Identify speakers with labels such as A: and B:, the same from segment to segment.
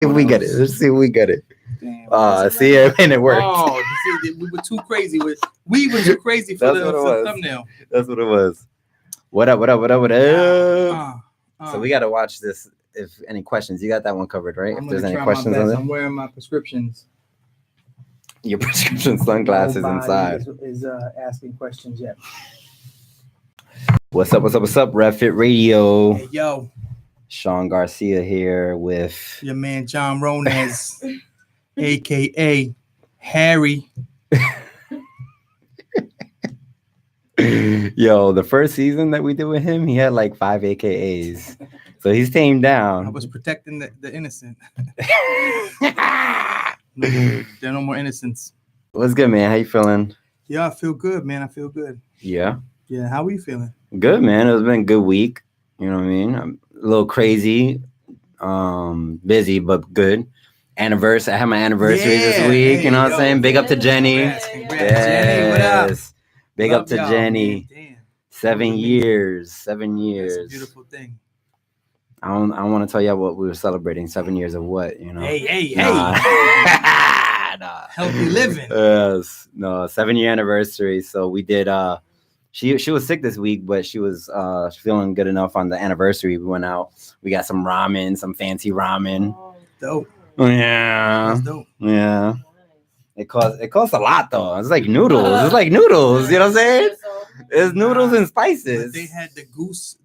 A: If we get it. Let's see if we get it.
B: Damn,
A: see it and it worked.
B: Oh, we were too crazy. We were too crazy for the thumbnail.
A: That's what it was. What up? So we got to watch this. If any questions, you got that one covered, right?
B: If
A: there's any questions on it,
B: I'm wearing my prescriptions.
A: Your prescription sunglasses inside.
B: Is asking questions yet.
A: What's up? RevFit Radio.
B: Hey, yo.
A: Shawn Garcia here with
B: your man John Rones, aka Harry.
A: Yo, the first season that we did with him, he had like 5 AKAs. So he's tamed down.
B: I was protecting the innocent. There are no more innocents.
A: What's good, man? How you feeling?
B: Yeah, I feel good, man. I feel good.
A: Yeah?
B: Yeah, how are you feeling?
A: Good, man. It's been a good week. You know what I mean? I'm a little crazy, busy, but good. I had my anniversary this week. You know what I'm saying? Big up to Jenny.
B: Yes. Jenny, what up?
A: Big up to Jenny.
B: Damn.
A: 7 years. 7
B: That's
A: years.
B: a beautiful thing.
A: I don't want to tell y'all what we were celebrating. 7 years of what, you know?
B: Hey.
A: Nah.
B: Healthy living.
A: Yes. No, 7-year anniversary. So we did she was sick this week, but she was feeling good enough on the anniversary. We went out. We got some ramen, some fancy ramen.
B: Dope.
A: Yeah.
B: That's dope.
A: Yeah. It costs a lot though. It's like noodles. It's like noodles. You know what I'm saying? It's noodles and spices.
B: But they had the goose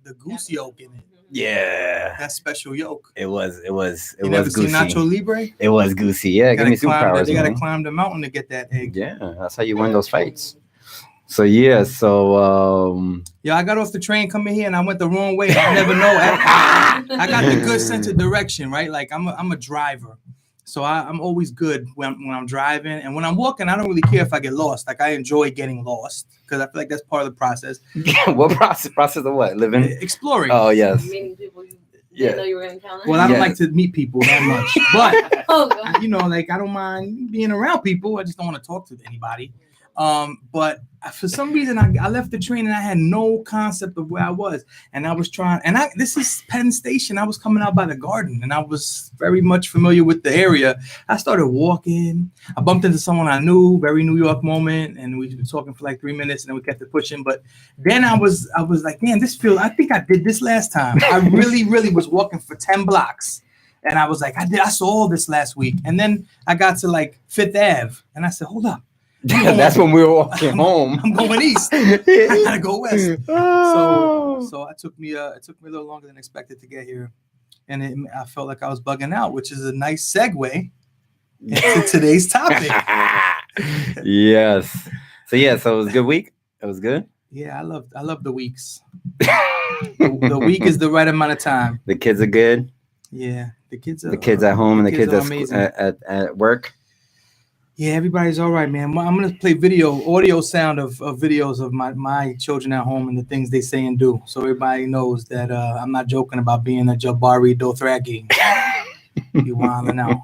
B: yolk in it.
A: Yeah.
B: That special yolk.
A: It was
B: never
A: goosey.
B: seen Nacho Libre?
A: It was goosey. Yeah, give me superpowers.
B: They gotta climb the mountain to get that egg.
A: Yeah, that's how you win those fights. So yeah,
B: I got off the train coming here and I went the wrong way. I never know. I got the good sense of direction, right? Like I'm a driver. So I'm always good when I'm driving, and when I'm walking, I don't really care if I get lost. Like I enjoy getting lost because I feel like that's part of the process.
A: What process? Process of what? Living,
B: exploring.
A: Oh yes.
C: Meeting people you didn't know you were gonna encounter.
B: Well, I don't like to meet people that much, but you know, like I don't mind being around people. I just don't want to talk to anybody. But for some reason, I left the train and I had no concept of where I was, and I was trying. And this is Penn Station. I was coming out by the Garden, and I was very much familiar with the area. I started walking. I bumped into someone I knew, very New York moment, and we were talking for like 3 minutes, and then we kept it pushing. But then I was like, man, I think I did this last time. I really was walking for 10 blocks. And I was like, I saw all this last week. And then I got to like Fifth Ave, and I said, hold up.
A: That's when we were walking home.
B: I'm going east. I gotta go west. So it took me a little longer than expected to get here, and I felt like I was bugging out, which is a nice segue into today's topic.
A: Yes. So it was a good week. It was good.
B: Yeah, I love the weeks. The week is the right amount of time.
A: The kids are good.
B: Yeah, the kids
A: at home and the kids at work.
B: Yeah, everybody's all right, man. I'm going to play audio sound of videos of my children at home and the things they say and do. So everybody knows that I'm not joking about being a Jabari Dothraki. You wilding out.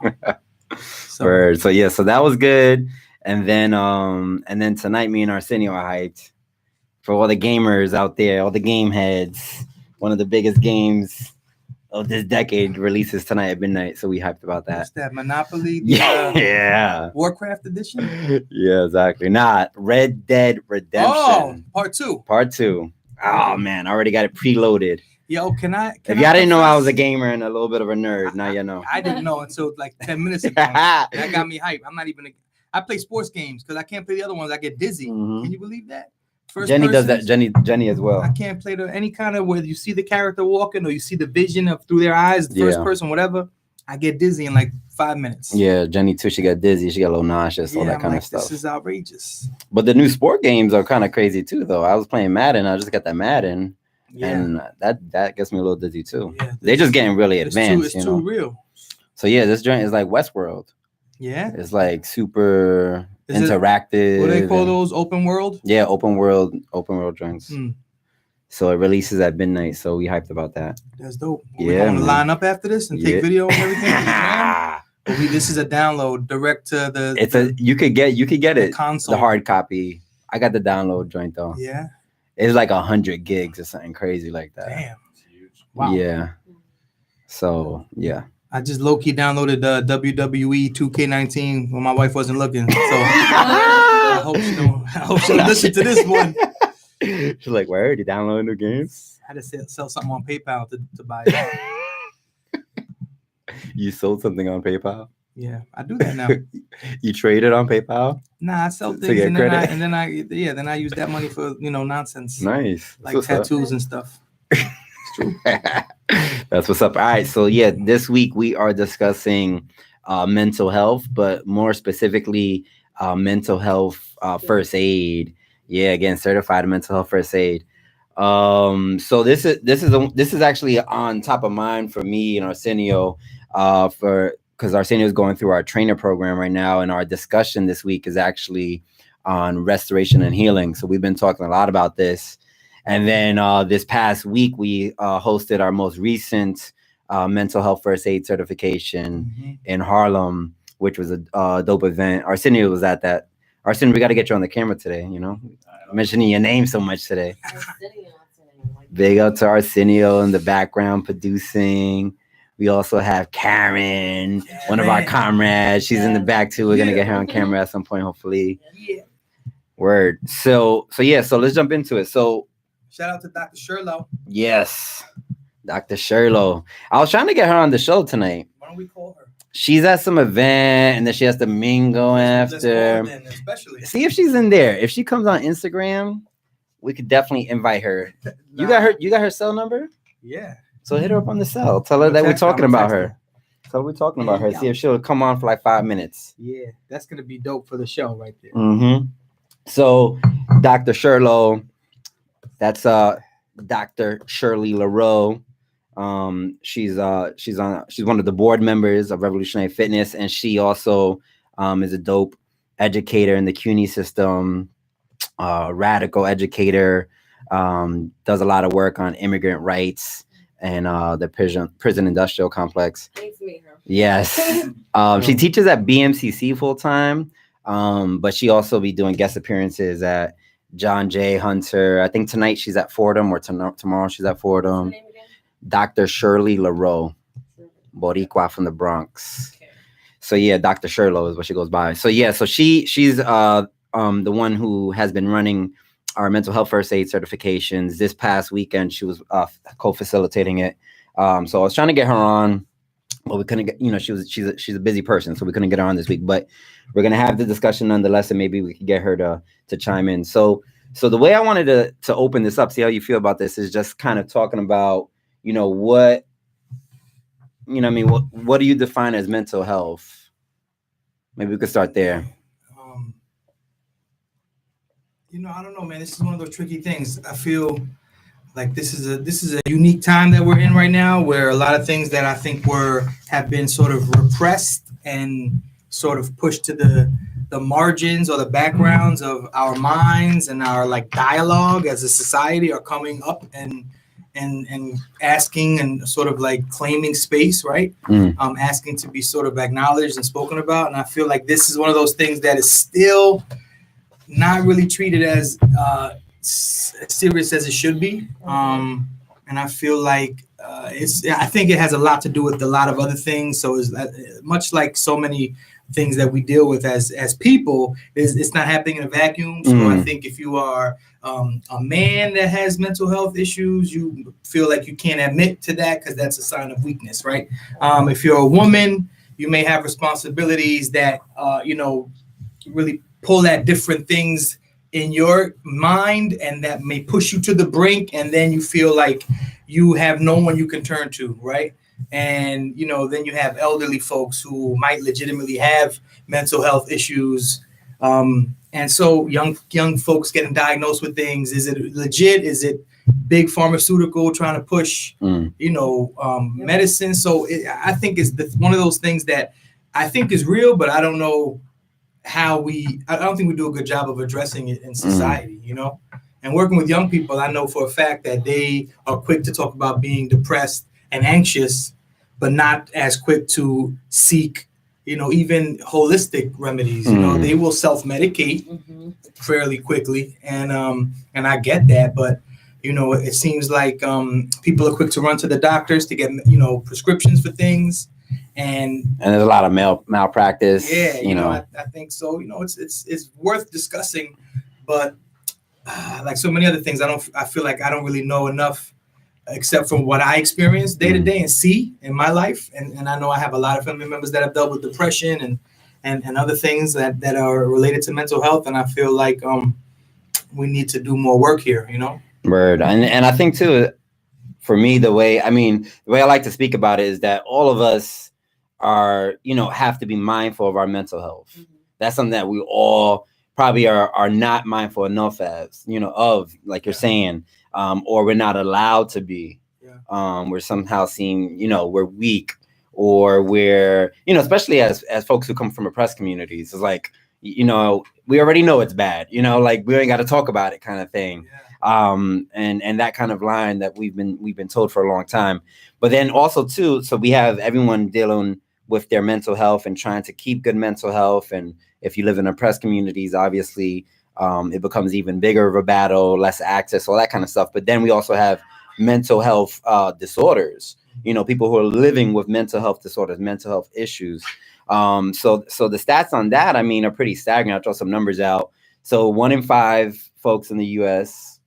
A: So that was good. And then tonight, me and Arsenio are hyped for all the gamers out there, all the game heads. One of the biggest games of this decade releases tonight at midnight, so we hyped about that.
B: What's that, Monopoly?
A: Yeah.
B: Warcraft edition?
A: Yeah, exactly. Red Dead Redemption.
B: Oh, part two.
A: Oh, man, I already got it preloaded.
B: Yo, if y'all
A: didn't know I was a gamer and a little bit of a nerd, now you know.
B: I didn't know until like 10 minutes ago. That got me hyped. I play sports games because I can't play the other ones. I get dizzy. Mm-hmm. Can you believe that?
A: Jenny does that. Jenny as well.
B: I can't play any kind of where you see the character walking or you see the vision of through their eyes, the first person, whatever. I get dizzy in like 5 minutes.
A: Yeah, Jenny too. She got dizzy. She got a little nauseous. All that kind of stuff.
B: This is outrageous.
A: But the new sport games are kind of crazy too, though. I was playing Madden. I just got that Madden, and that gets me a little dizzy too. Yeah, they're just getting really advanced.
B: It's too real.
A: So yeah, this joint is like Westworld.
B: Yeah,
A: it's like super interactive.
B: What do they call those? Open world?
A: Yeah, open world joints. So it releases at midnight. So we hyped about that.
B: That's dope. We're going to line up after this and take video and everything. This is a download direct to the.
A: You could get it
B: console,
A: the hard copy. I got the download joint though.
B: Yeah,
A: it's like 100 gigs or something crazy like that.
B: Damn, huge. Wow.
A: Yeah. So yeah.
B: I just low-key downloaded the WWE 2K19 when my wife wasn't looking. So I hope she don't listen to this one.
A: She's like, where? You downloading the games?
B: I had to sell something on PayPal to buy it.
A: You sold something on PayPal?
B: Yeah, I do that now.
A: You traded on PayPal?
B: Nah, I sell things and then I use that money for nonsense.
A: Nice.
B: Like tattoos and stuff. It's true.
A: That's what's up. All right. So yeah, this week we are discussing mental health, but more specifically mental health first aid. Yeah, again, certified mental health first aid. So this is actually on top of mind for me and Arsenio, because Arsenio is going through our trainer program right now, and our discussion this week is actually on restoration and healing. So we've been talking a lot about this. And then this past week, we hosted our most recent mental health first aid certification in Harlem, which was a dope event. Arsenio was at that. Arsenio, we got to get you on the camera today, mentioning your name so much today. Big up to Arsenio in the background producing. We also have Karen, one of our comrades. She's in the back too. We're going to get her on camera at some point, hopefully.
B: Yeah.
A: Word. So let's jump into it. So
B: shout out to Dr. Sherlow.
A: Yes, Dr. Sherlow. I was trying to get her on the show tonight.
B: Why don't we call her?
A: She's at some event, and then she has to mingle after.
B: Especially.
A: See if she's in there. If she comes on Instagram, we could definitely invite her. You got her cell number?
B: Yeah.
A: So hit her up on the cell. Tell her that we're talking about her. Tell her we're talking about her. See if she'll come on for like 5 minutes.
B: Yeah, that's gonna be dope for the show right there.
A: So, Dr. Sherlow, that's Dr. Shirley LaRoe. She's one of the board members of Revolutionary Fitness, and she also is a dope educator in the CUNY system, radical educator, does a lot of work on immigrant rights and the prison industrial complex.
C: Nice to meet her.
A: Yes. She teaches at BMCC full time, but she also be doing guest appearances at John Jay Hunter. I think tonight she's at Fordham, or tomorrow she's at Fordham. Dr. Shirley LaRoe, Boricua from the Bronx. Okay. So yeah, Dr. Sherlow is what she goes by. So yeah, so she's the one who has been running our mental health first aid certifications. This past weekend, she was co-facilitating it. So I was trying to get her on, but we couldn't get. She's a busy person, so we couldn't get her on this week. But we're gonna have the discussion nonetheless, and maybe we could get her to chime in. So the way I wanted to open this up, see how you feel about this, is just kind of talking about what do you define as mental health? Maybe we could start there.
B: I don't know, man. This is one of those tricky things. I feel like this is a unique time that we're in right now, where a lot of things that I think have been sort of repressed and sort of pushed to the margins or the backgrounds of our minds and our dialogue as a society are coming up and asking and sort of claiming space, right? Asking to be sort of acknowledged and spoken about. And I feel like this is one of those things that is still not really treated as serious as it should be. And I feel like I think it has a lot to do with a lot of other things. So it's much like so many things that we deal with as people, it's not happening in a vacuum. So I think if you are a man that has mental health issues, you feel like you can't admit to that because that's a sign of weakness, right? If you're a woman, you may have responsibilities that really pull at different things in your mind, and that may push you to the brink, and then you feel like you have no one you can turn to, right? And then you have elderly folks who might legitimately have mental health issues, and so young folks getting diagnosed with things. Is it legit? Is it big pharmaceutical trying to push medicine? So I think it's one of those things that I think is real, but I don't know how I don't think we do a good job of addressing it in society, and working with young people. I know for a fact that they are quick to talk about being depressed and anxious, but not as quick to seek, even holistic remedies. They will self-medicate fairly quickly. And I get that, but it seems like people are quick to run to the doctors to get, prescriptions for things. And
A: there's a lot of malpractice.
B: Yeah, you know, I think so. You know, it's worth discussing, but like so many other things, I feel like I don't really know enough, except from what I experience day to day and see in my life. And I know I have a lot of family members that have dealt with depression and other things that are related to mental health. And I feel like we need to do more work here, you know?
A: Word. And I think too, for me, the way I like to speak about it is that all of us are, you know, have to be mindful of our mental health. Mm-hmm. That's something that we all probably are not mindful enough as, you know, of, like you're saying, or we're not allowed to be. Yeah. We're somehow seen, you know, we're weak, or we're, you know, especially as folks who come from oppressed communities, it's like, you know, we already know it's bad, you know, like we ain't got to talk about it kind of thing. Yeah. And that kind of line that we've been told for a long time. But then also too, so we have everyone dealing with their mental health and trying to keep good mental health. And if you live in oppressed communities, obviously it becomes even bigger of a battle, less access, all that kind of stuff. But then we also have mental health disorders, you know, people who are living with mental health disorders, mental health issues. So the stats on that, I mean, are pretty staggering. I'll throw some numbers out. So 1 in 5 folks in the US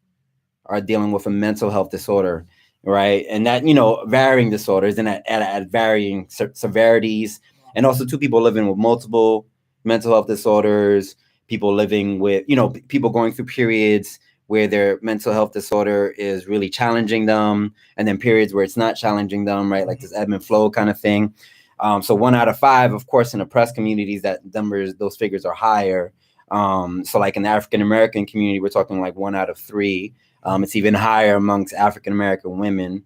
A: are dealing with a mental health disorder, right? And that, you know, varying disorders and at varying severities. And also 2 people living with multiple mental health disorders, people living with, you know, people going through periods where their mental health disorder is really challenging them, and then periods where it's not challenging them, right? Like this ebb and flow kind of thing. So 1 out of 5, of course, in oppressed communities, those figures are higher. So like in the African-American community, we're talking like 1 out of 3. It's even higher amongst African-American women.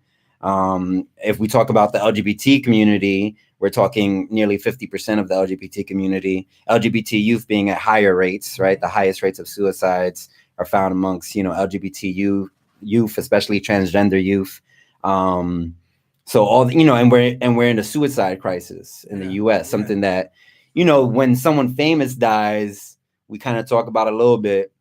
A: If we talk about the LGBT community, we're talking nearly 50% of the LGBT community, LGBT youth being at higher rates, right? The highest rates of suicides are found amongst, you know, LGBT youth, especially transgender youth. So all, you know, and we're in a suicide crisis in the US, something that, you know, when someone famous dies, we kind of talk about it a little bit,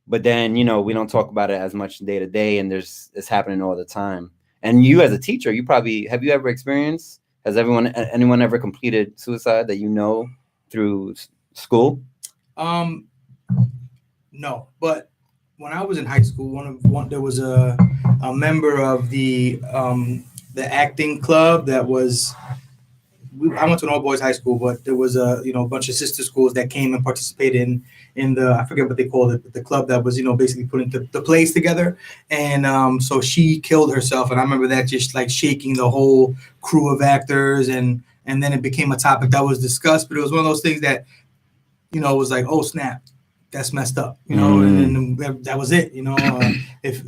A: but then, you know, we don't talk about it as much day to day, and it's happening all the time. And you as a teacher, have you ever experienced, has anyone ever completed suicide that you know through school?
B: No, but when I was in high school, there was a member of the acting club that was. I went to an all boys high school, but there was a bunch of sister schools that came and participated in the, I forget what they called it, the club that was, you know, basically putting the plays together. And so she killed herself, and I remember that just like shaking the whole crew of actors, and then it became a topic that was discussed. But it was one of those things that, you know, it was like, oh snap, that's messed up, you know, and that was it, you know. If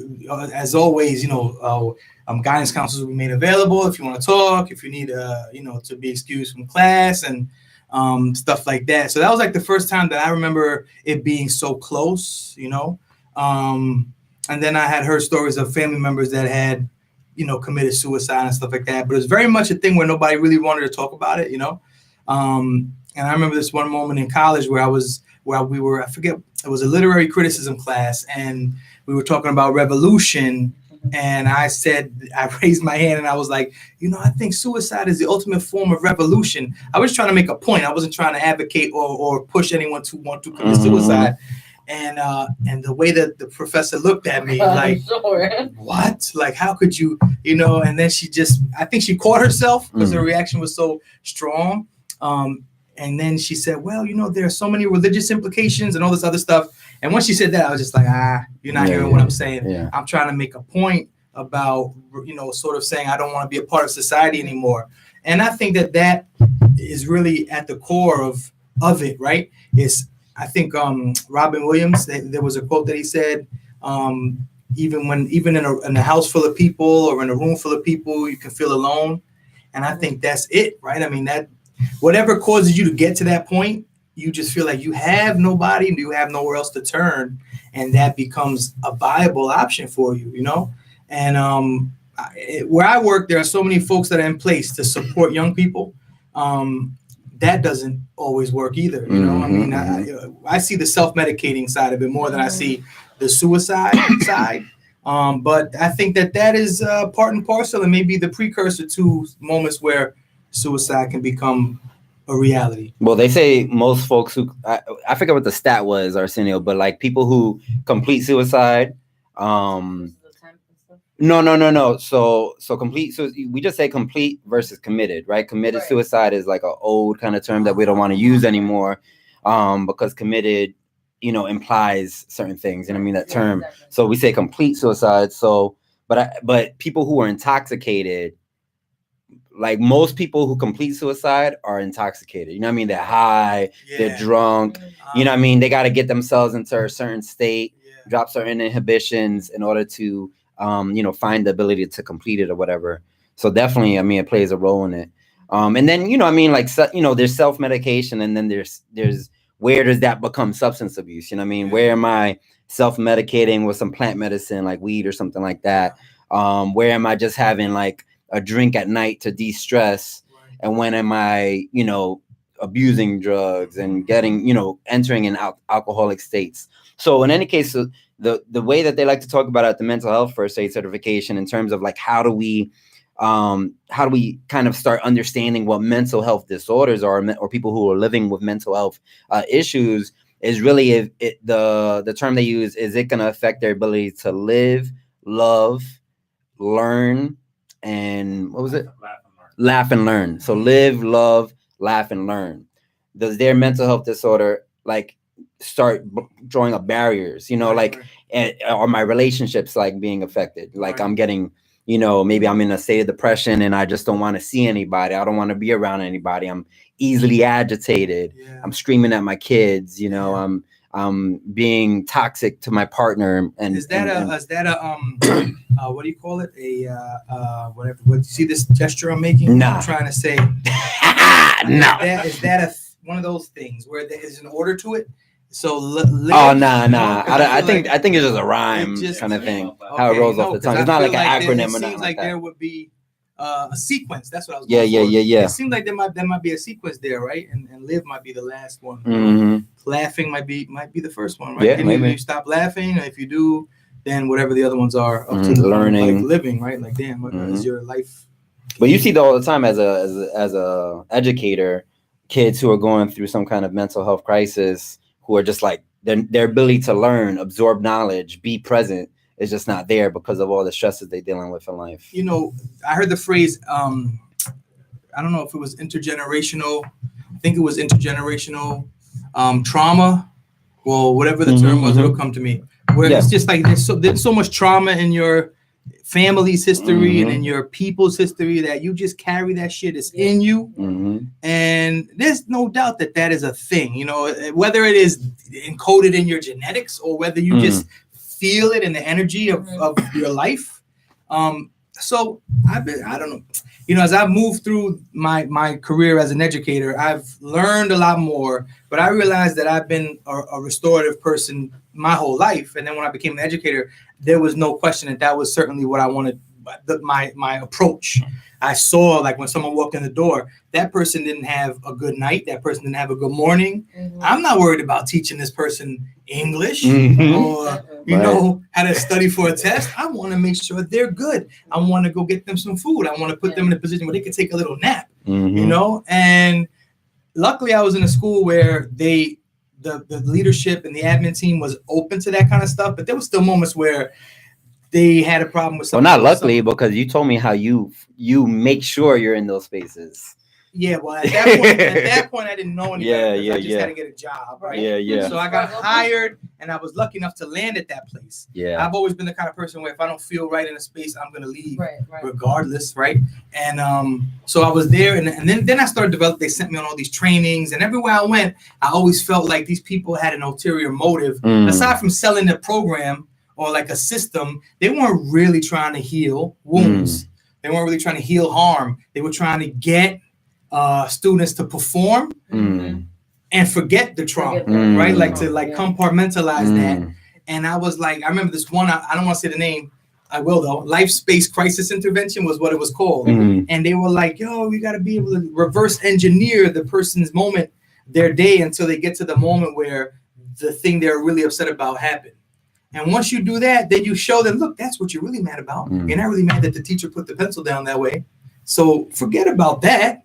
B: as always, you know, guidance counselors will be made available if you want to talk, if you need, you know, to be excused from class and stuff like that. So that was like the first time that I remember it being so close, you know. And then I had heard stories of family members that had, you know, committed suicide and stuff like that. But it was very much a thing where nobody really wanted to talk about it, you know. And I remember this one moment in college where we were, I forget, it was a literary criticism class, and we were talking about revolution. And I raised my hand and I was like, you know, I think suicide is the ultimate form of revolution. I was trying to make a point. I wasn't trying to advocate or push anyone to want to commit suicide. And the way that the professor looked at me, like, what? Like, how could you, you know? And then I think she caught herself because her reaction was so strong. And then she said, well, you know, there are so many religious implications and all this other stuff. And once she said that, I was just like, you're not hearing what I'm saying. Yeah. I'm trying to make a point about, you know, sort of saying I don't want to be a part of society anymore. And I think that is really at the core of it, right? I think Robin Williams, there was a quote that he said, even in a house full of people or in a room full of people, you can feel alone. And I think that's it, right? I mean, that whatever causes you to get to that point, you just feel like you have nobody, you have nowhere else to turn, and that becomes a viable option for you, you know? And where I work, there are so many folks that are in place to support young people. That doesn't always work either, you know? I mean, I see the self-medicating side of it more than I see the suicide side. But I think that is part and parcel, and maybe the precursor to moments where suicide can become a reality?
A: Well, they say most folks who I forget what the stat was, Arsenio, but like people who complete suicide, no. So complete. So we just say complete versus committed, right? Committed suicide is like an old kind of term that we don't want to use anymore, because committed, implies certain things. You know what I mean? That term. Exactly. So we say complete suicide. So, but people who are intoxicated, like most people who complete suicide are intoxicated. You know what I mean? They're high, they're drunk. You know what I mean? They got to get themselves into a certain state, drop certain inhibitions in order to, find the ability to complete it or whatever. So definitely, I mean, it plays a role in it. And then, there's self-medication, and then there's where does that become substance abuse? You know what I mean? Where am I self-medicating with some plant medicine like weed or something like that? Where am I just having like a drink at night to de-stress? And when am I, abusing drugs and getting, entering in alcoholic states? So in any case, the way that they like to talk about it at the mental health first aid certification, in terms of like how do we kind of start understanding what mental health disorders are, or people who are living with mental health issues, is really the term they use is it going to affect their ability to live, love, learn, and what was it? Laugh and learn. So live, love, laugh, and learn. Does their mental health disorder like start drawing up barriers? Are my relationships like being affected? Like I'm getting, maybe I'm in a state of depression and I just don't want to see anybody. I don't want to be around anybody. I'm easily agitated. I'm screaming at my kids. I'm being toxic to my partner. And
B: is that what do you call it? Whatever. What, you see this gesture I'm making?
A: Nah.
B: I'm trying to say.
A: No.
B: Is that one of those things where there is an order to it? So
A: nah. I think it's just a rhyme kind of thing. Okay, how it rolls off the tongue. It's not like an acronym or nothing. It seems like
B: there would be a sequence. That's what I was.
A: Yeah.
B: It seems like there might be a sequence there, right? And live might be the last one.
A: Mm-hmm.
B: Laughing might be the first one, right?
A: Yeah,
B: and
A: maybe.
B: You stop laughing, and if you do, then whatever the other ones are up to
A: learning,
B: like living, right? Like damn, what is your life?
A: But you see that all the time as a educator, kids who are going through some kind of mental health crisis, who are just like their ability to learn, absorb knowledge, be present is just not there because of all the stresses they're dealing with in life.
B: I heard the phrase, I don't know if it was intergenerational. I think it was intergenerational trauma, or whatever the term was. It'll come to me. Where it's just like there's so much trauma in your family's history and in your people's history that you just carry that shit. It's in you. And there's no doubt that is a thing, whether it is encoded in your genetics or whether you just feel it in the energy of your life. So I don't know, as I've moved through my career as an educator, I've learned a lot more, but I realized that I've been a restorative person my whole life. And then when I became an educator, there was no question that was certainly what I wanted, my approach. I saw, like, when someone walked in the door, that person didn't have a good night. That person didn't have a good morning. I'm not worried about teaching this person English or, how to study for a test. I want to make sure they're good. I want to go get them some food. I want to put them in a position where they can take a little nap, and luckily I was in a school where the leadership and the admin team was open to that kind of stuff, but there was still moments where they had a problem with something.
A: Well, not luckily, because you told me how you make sure you're in those spaces.
B: Yeah, well, at that point, I didn't know any better. I just had to get a job, right?
A: Yeah.
B: So I got hired, and I was lucky enough to land at that place.
A: Yeah.
B: I've always been the kind of person where if I don't feel right in a space, I'm gonna leave, regardless, right? And so I was there, and then I started developing. They sent me on all these trainings, and everywhere I went, I always felt like these people had an ulterior motive. Aside from selling the program or like a system, they weren't really trying to heal wounds. They weren't really trying to heal harm. They were trying to get students to perform and forget the trauma, right? Like to compartmentalize that. And I was like, I remember this one, I don't want to say the name, I will though. Life Space Crisis Intervention was what it was called. And they were like, yo, you got to be able to reverse engineer the person's moment, their day, until they get to the moment where the thing they're really upset about happened. And once you do that, then you show them, look, that's what you're really mad about. You're not really mad that the teacher put the pencil down that way. So forget about that.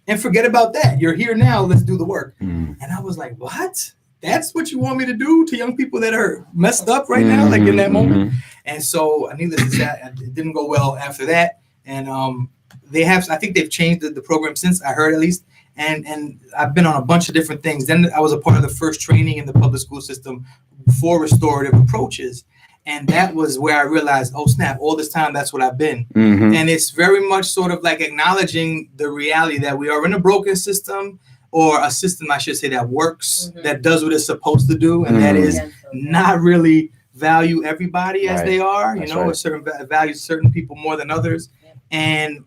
B: and forget about that. You're here now. Let's do the work. And I was like, what? That's what you want me to do to young people that are messed up right now, like in that moment? And so, needless to say, it didn't go well after that. And I think they've changed the program since, I heard at least. And I've been on a bunch of different things. Then I was a part of the first training in the public school system for restorative approaches. And that was where I realized, oh, snap, all this time, that's what I've been. And it's very much sort of like acknowledging the reality that we are in a broken system, or a system, I should say, that works, that does what it's supposed to do. And that is not really value everybody as they are, you know, a certain value certain people more than others. And,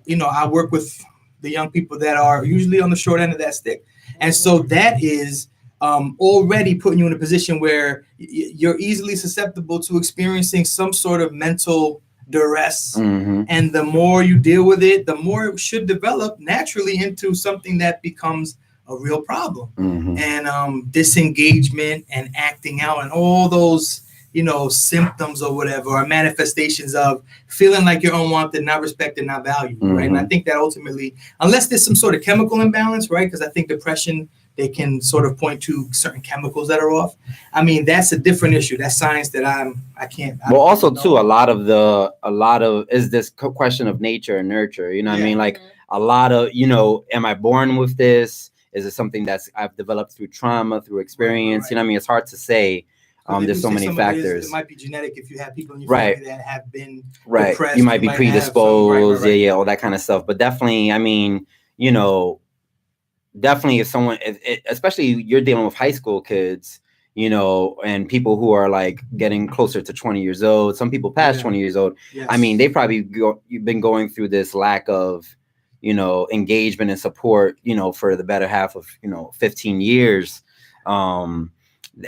B: you know, I work with the young people that are usually on the short end of that stick. And so that is already putting you in a position where you're easily susceptible to experiencing some sort of mental duress. And the more you deal with it, the more it should develop naturally into something that becomes a real problem. And disengagement and acting out and all those, you know, symptoms or whatever, or manifestations of feeling like you're unwanted, not respected, not valued, right? And I think that ultimately, unless there's some sort of chemical imbalance, right? Because I think depression, they can sort of point to certain chemicals that are off. I mean, that's a different issue. That's science that I can't. Well,
A: also too, a lot of is this question of nature and nurture. You know what I mean? Like a lot of, you know, am I born with this? Is it something that's I've developed through trauma, through experience? You know what I mean? It's hard to say. There's so many factors.
B: It might be genetic if you have people in your family that have been
A: depressed. You might be predisposed, all that kind of stuff. But definitely, I mean, you know, definitely if someone, especially you're dealing with high school kids, you know, and people who are like getting closer to 20 years old, some people past 20 years old. I mean, they probably you've been going through this lack of, you know, engagement and support, you know, for the better half of, you know, 15 years.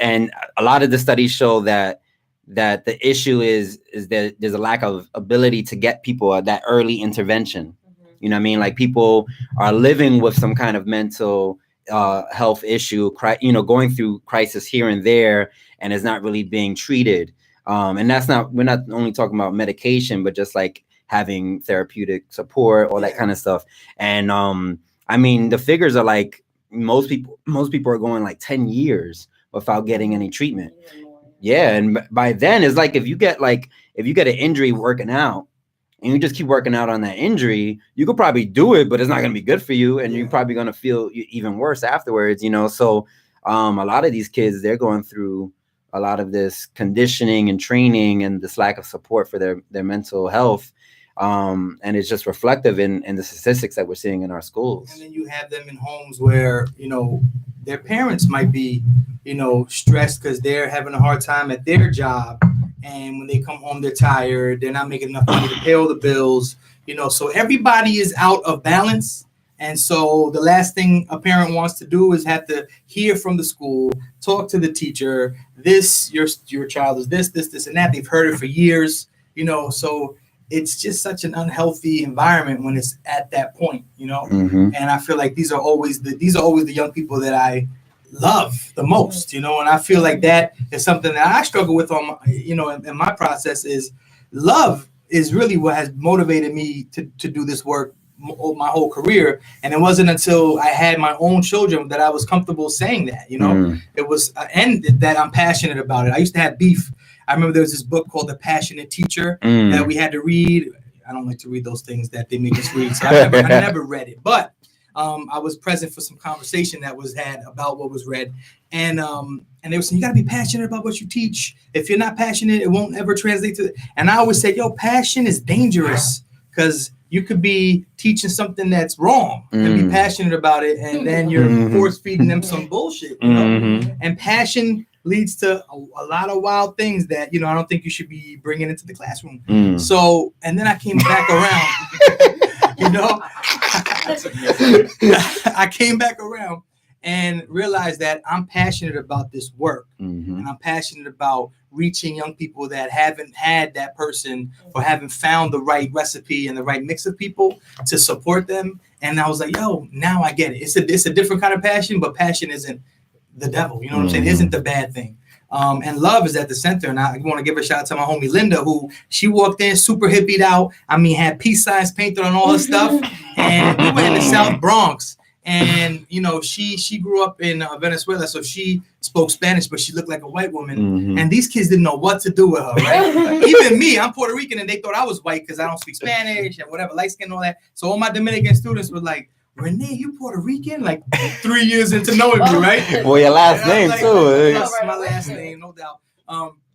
A: And a lot of the studies show that the issue is that there's a lack of ability to get people that early intervention. You know what I mean? Like people are living with some kind of mental health issue, you know, going through crisis here and there, and is not really being treated. And we're not only talking about medication, but just like having therapeutic support, all that kind of stuff. And I mean, the figures are like most people are going like 10 years without getting any treatment. And by then it's like if you get an injury working out and you just keep working out on that injury, you could probably do it, but it's not going to be good for you, and you're probably going to feel even worse afterwards, you know. So a lot of these kids, they're going through a lot of this conditioning and training and this lack of support for their mental health. And it's just reflective in the statistics that we're seeing in our schools.
B: And then you have them in homes where, you know, their parents might be, you know, stressed because they're having a hard time at their job. And when they come home, they're tired. They're not making enough money to pay all the bills, you know, so everybody is out of balance. And so the last thing a parent wants to do is have to hear from the school, talk to the teacher, your child is this, and that. They've heard it for years, you know, so it's just such an unhealthy environment when it's at that point, you know. And I feel like these are always the young people that I love the most, you know. And I feel like that is something that I struggle with on, you know, in my process. Is love is really what has motivated me to do this work my whole career. And it wasn't until I had my own children that I was comfortable saying that, you know. It was and that I'm passionate about it. I used to have beef. I remember there was this book called The Passionate Teacher that we had to read. I don't like to read those things that they make us read, so I never read it. But I was present for some conversation that was had about what was read. And they were saying, you got to be passionate about what you teach. If you're not passionate, it won't ever translate to it. And I always say, passion is dangerous, because you could be teaching something that's wrong and be passionate about it, and then you're force feeding them some bullshit, you know. And passion leads to a lot of wild things that, you know, I don't think you should be bringing into the classroom. So, and then I came back around, you know, I came back around and realized that I'm passionate about this work, and I'm passionate about reaching young people that haven't had that person or haven't found the right recipe and the right mix of people to support them. And I was like, now I get it. It's a different kind of passion, but passion isn't the devil, you know what I'm saying? Isn't the bad thing. And love is at the center. And I want to give a shout out to my homie Linda, who she walked in super hippied out. I mean, had peace signs painted on all her stuff. And we went in the South Bronx. And, you know, she grew up in Venezuela, so she spoke Spanish, but she looked like a white woman. Mm-hmm. And these kids didn't know what to do with her, right? Even me, I'm Puerto Rican, and they thought I was white because I don't speak Spanish and whatever, light skin and all that. So all my Dominican students were like, Rene, you Puerto Rican? Like 3 years into knowing me, right?
A: Well, your last name, like, too.
B: That's my last name, no doubt.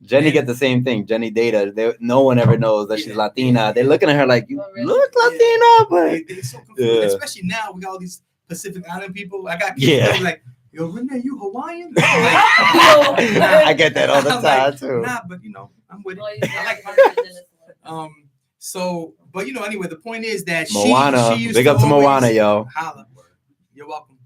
A: Jenny get the same thing. Jenny Data. No one ever knows that she's Latina. They're looking at her like, you look Latina, but...
B: They're so confused. Especially now, we got all these Pacific Island people. I got kids like, yo, Rene, you Hawaiian?
A: I get that all the time too.
B: Nah, but you know, I'm with it. I like so, but you know, anyway, the point is that
A: Moana,
B: she used
A: big
B: to
A: up to Moana, yo.
B: Holla. You're welcome.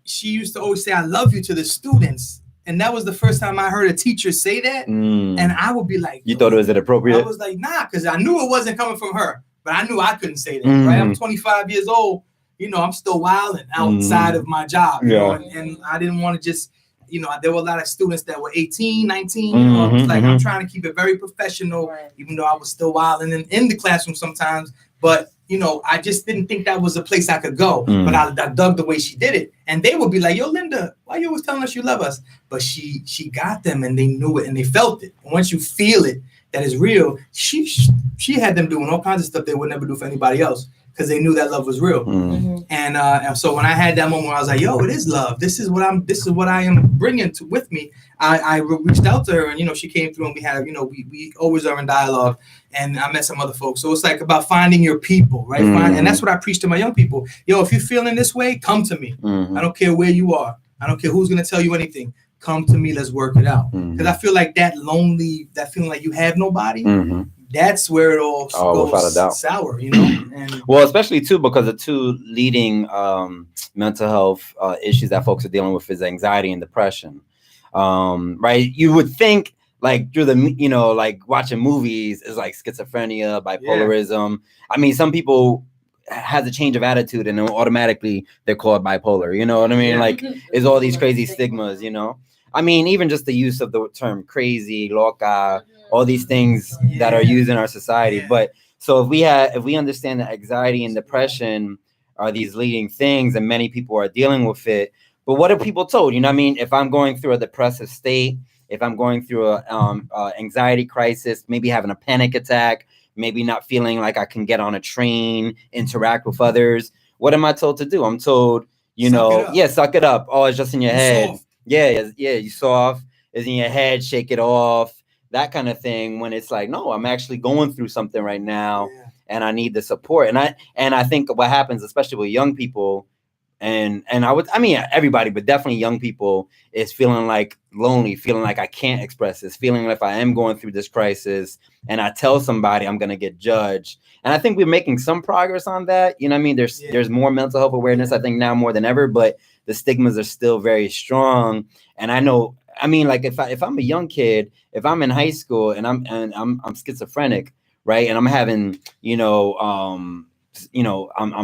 B: She used to always say, I love you to the students. And that was the first time I heard a teacher say that. And I would be like,
A: you thought it was inappropriate?
B: I was like, nah, because I knew it wasn't coming from her, but I knew I couldn't say that, right? I'm 25 years old. You know, I'm still wilding outside of my job, you know, and I didn't want to just, you know, there were a lot of students that were 18, 19, you know, it's like I'm trying to keep it very professional, even though I was still wilding in the classroom sometimes, but, you know, I just didn't think that was a place I could go, but I dug the way she did it, and they would be like, yo, Linda, why you always telling us you love us? But she got them, and they knew it, and they felt it, and once you feel it, that is real, she had them doing all kinds of stuff they would never do for anybody else. Because they knew that love was real, and so when I had that moment where I was like, "Yo, it is love. This is what I am bringing with me." I reached out to her, and you know, she came through, and we had, you know, we always are in dialogue, and I met some other folks. So it's like about finding your people, right? And that's what I preach to my young people. Yo, if you're feeling this way, come to me. I don't care where you are. I don't care who's gonna tell you anything. Come to me. Let's work it out. Because I feel like that lonely, that feeling like you have nobody. That's where it all goes sour, you know. And
A: well, especially too because the two leading mental health issues that folks are dealing with is anxiety and depression. Right? You would think like through the, you know, like watching movies is like schizophrenia, bipolarism. I mean, some people has a change of attitude and then automatically they're called bipolar. You know what I mean? Like, it's all these crazy stigmas. You know. I mean, even just the use of the term crazy, loca, all these things that are used in our society. But so if we understand that anxiety and depression are these leading things and many people are dealing with it, but what are people told? You know what I mean? If I'm going through a depressive state, if I'm going through a anxiety crisis, maybe having a panic attack, maybe not feeling like I can get on a train, interact with others, what am I told to do? I'm told, suck it up. Oh, it's just in your head. Soft. Yeah, you soft. It's in your head, shake it off. That kind of thing, when it's like, no, I'm actually going through something right now and I need the support. And I think what happens, especially with young people, and everybody, but definitely young people, is feeling like lonely, feeling like I can't express this, feeling like if I am going through this crisis and I tell somebody, I'm going to get judged. And I think we're making some progress on that. You know what I mean? There's more mental health awareness, I think, now more than ever, but the stigmas are still very strong. And I know, I mean, like if I'm a young kid, if I'm in high school and I'm schizophrenic, right? And I'm having, I'm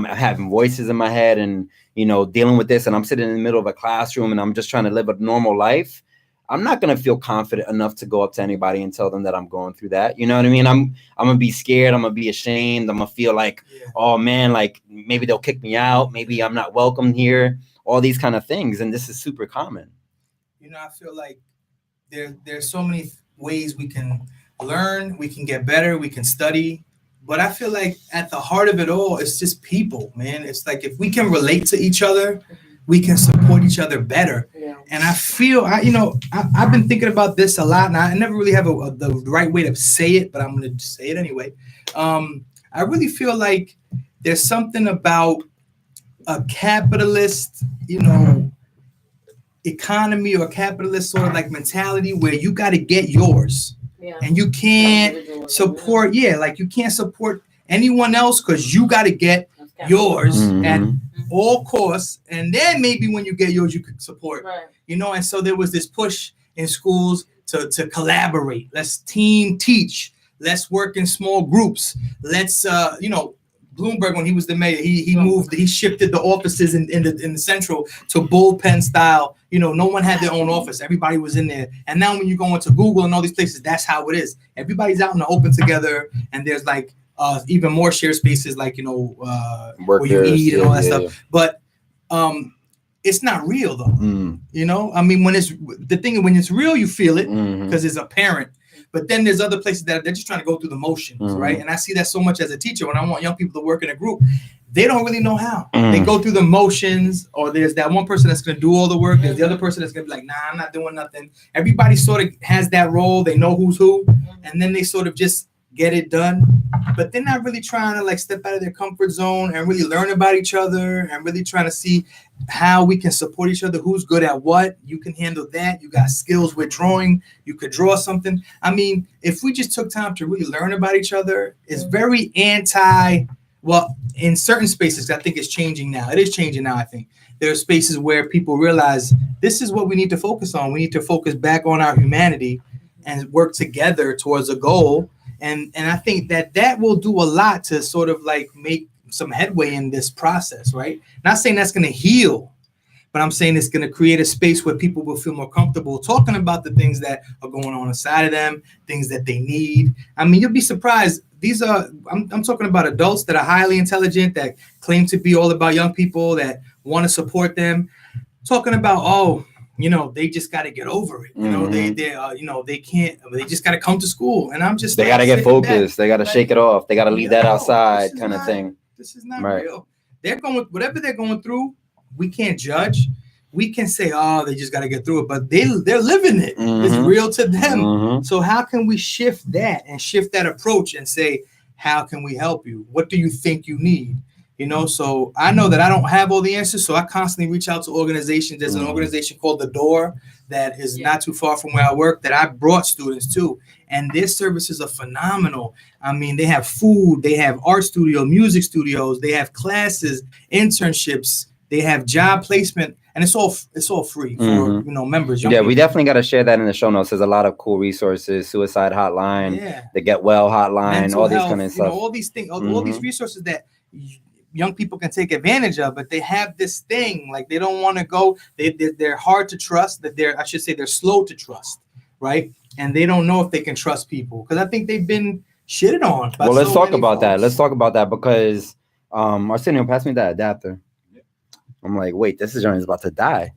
A: having voices in my head and, dealing with this, and I'm sitting in the middle of a classroom and I'm just trying to live a normal life. I'm not going to feel confident enough to go up to anybody and tell them that I'm going through that. You know what I mean? I'm going to be scared. I'm going to be ashamed. I'm going to feel like, oh man, like maybe they'll kick me out. Maybe I'm not welcome here. All these kind of things. And this is super common.
B: I feel like there's so many ways we can learn, we can get better, we can study. But I feel like at the heart of it all, it's just people, man. It's like if we can relate to each other, we can support each other better. Yeah. And I feel, I've been thinking about this a lot, and I never really have the right way to say it, but I'm going to say it anyway. I really feel like there's something about a capitalist, economy or capitalist sort of like mentality where you got to get yours. Yeah. And you can't support, you can't support anyone else because you got to get yours at all costs. And then maybe when you get yours, you could support, and so there was this push in schools to collaborate. Let's team teach. Let's work in small groups. Let's, Bloomberg, when he was the mayor, he shifted the offices in the central to bullpen style. You know, no one had their own office. Everybody was in there. And now when you go into Google and all these places, that's how it is. Everybody's out in the open together, and there's like even more shared spaces, like, you know, where you eat and all that stuff. Yeah. But it's not real though. You know, I mean, when it's real, you feel it because it's apparent. But then there's other places that they're just trying to go through the motions, right? And I see that so much as a teacher when I want young people to work in a group. They don't really know how. They go through the motions, or there's that one person that's going to do all the work. There's the other person that's going to be like, nah, I'm not doing nothing. Everybody sort of has that role. They know who's who. And then they sort of just get it done. But they're not really trying to like step out of their comfort zone and really learn about each other and really trying to see how we can support each other. Who's good at what? You can handle that. You got skills with drawing. You could draw something. I mean, if we just took time to really learn about each other, it's very well, in certain spaces, I think it's changing now. It is changing now, I think. There are spaces where people realize this is what we need to focus on. We need to focus back on our humanity and work together towards a goal. And I think that will do a lot to sort of like make some headway in this process, right? Not saying that's going to heal, but I'm saying it's going to create a space where people will feel more comfortable talking about the things that are going on inside of them, things that they need. I mean, you'll be surprised. I'm talking about adults that are highly intelligent, that claim to be all about young people, that want to support them, talking about, you know, they just got to get over it. You know, they can't, they just got to come to school. And I'm just,
A: they got to get focused. They got to shake it off. They got to leave that outside kind of thing.
B: This is not real. They're going, whatever they're going through, we can't judge. We can say, they just got to get through it, but they're living it. It's real to them. So how can we shift that approach and say, how can we help you? What do you think you need? You know, so I know that I don't have all the answers, so I constantly reach out to organizations. There's an organization called The Door that is not too far from where I work that I brought students to, and their services are phenomenal. I mean, they have food, they have art studio, music studios, they have classes, internships, they have job placement, and it's all free for members.
A: Yeah, we definitely got to share that in the show notes. There's a lot of cool resources, suicide hotline, the Get Well hotline, mental all these kind of stuff.
B: All these things, all these resources that young people can take advantage of, but they have this thing like they don't want to go. They're hard to trust. They're slow to trust, right? And they don't know if they can trust people because I think they've been shitted on.
A: Well, let's talk about that. Let's talk about that because Arsenio, pass me that adapter. I'm like, wait, this is about to die.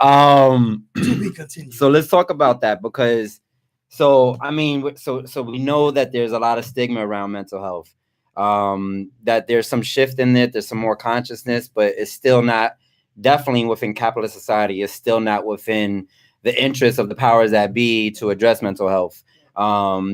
B: To be continued.
A: So let's talk about that because, so we know that there's a lot of stigma around mental health. That there's some shift in it, there's some more consciousness, but it's still not, definitely within capitalist society, it's still not within the interests of the powers that be to address mental health.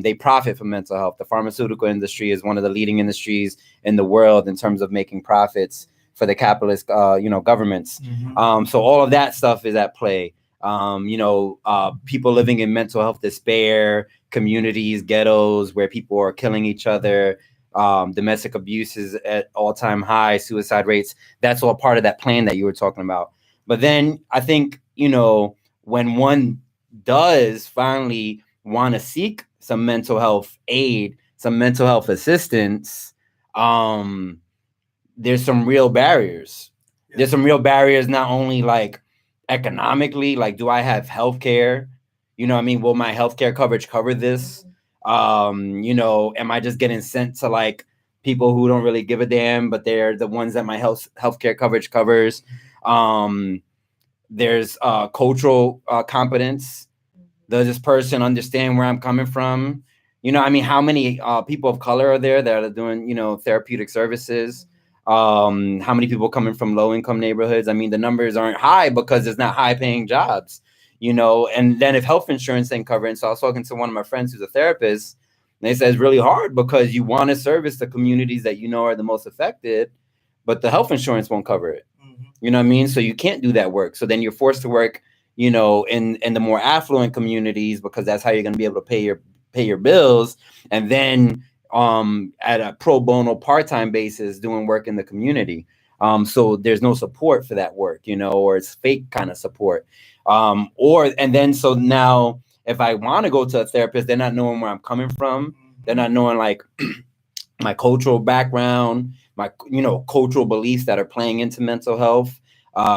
A: They profit from mental health. The pharmaceutical industry is one of the leading industries in the world in terms of making profits for the capitalist, governments. So all of that stuff is at play. People living in mental health despair, communities, ghettos where people are killing each other, domestic abuses at all-time high, suicide rates. That's all part of that plan that you were talking about. But then I think, when one does finally want to seek some mental health aid, some mental health assistance, there's some real barriers. There's some real barriers, not only like economically, like, do I have healthcare? Will my healthcare coverage cover this? Am I just getting sent to like people who don't really give a damn, but they're the ones that my healthcare coverage covers? There's cultural competence. Does this person understand where I'm coming from? How many people of color are there that are doing, therapeutic services? How many people coming from low income neighborhoods? The numbers aren't high because it's not high paying jobs. And then if health insurance ain't covering, so I was talking to one of my friends who's a therapist, and they said it's really hard because you want to service the communities that are the most affected, but the health insurance won't cover it. So you can't do that work. So then you're forced to work, in the more affluent communities because that's how you're going to be able to pay your bills, and then at a pro bono part-time basis doing work in the community. So there's no support for that work, or it's fake kind of support. So now if I want to go to a therapist, they're not knowing where I'm coming from. They're not knowing like my cultural background. my cultural beliefs that are playing into mental health,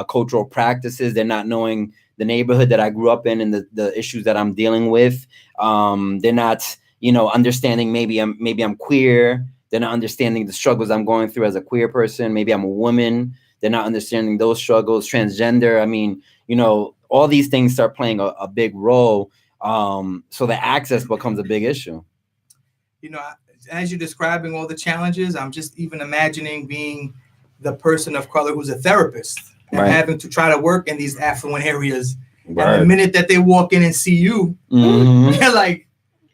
A: cultural practices. They're not knowing the neighborhood that I grew up in and the issues that I'm dealing with. They're not, understanding maybe I'm queer. They're not understanding the struggles I'm going through as a queer person. Maybe I'm a woman. They're not understanding those struggles. Transgender. I mean, all these things start playing a big role. So the access becomes a big issue.
B: As you're describing all the challenges, I'm just even imagining being the person of color who's a therapist and having to try to work in these affluent areas. Right. And the minute that they walk in and see you, they're like,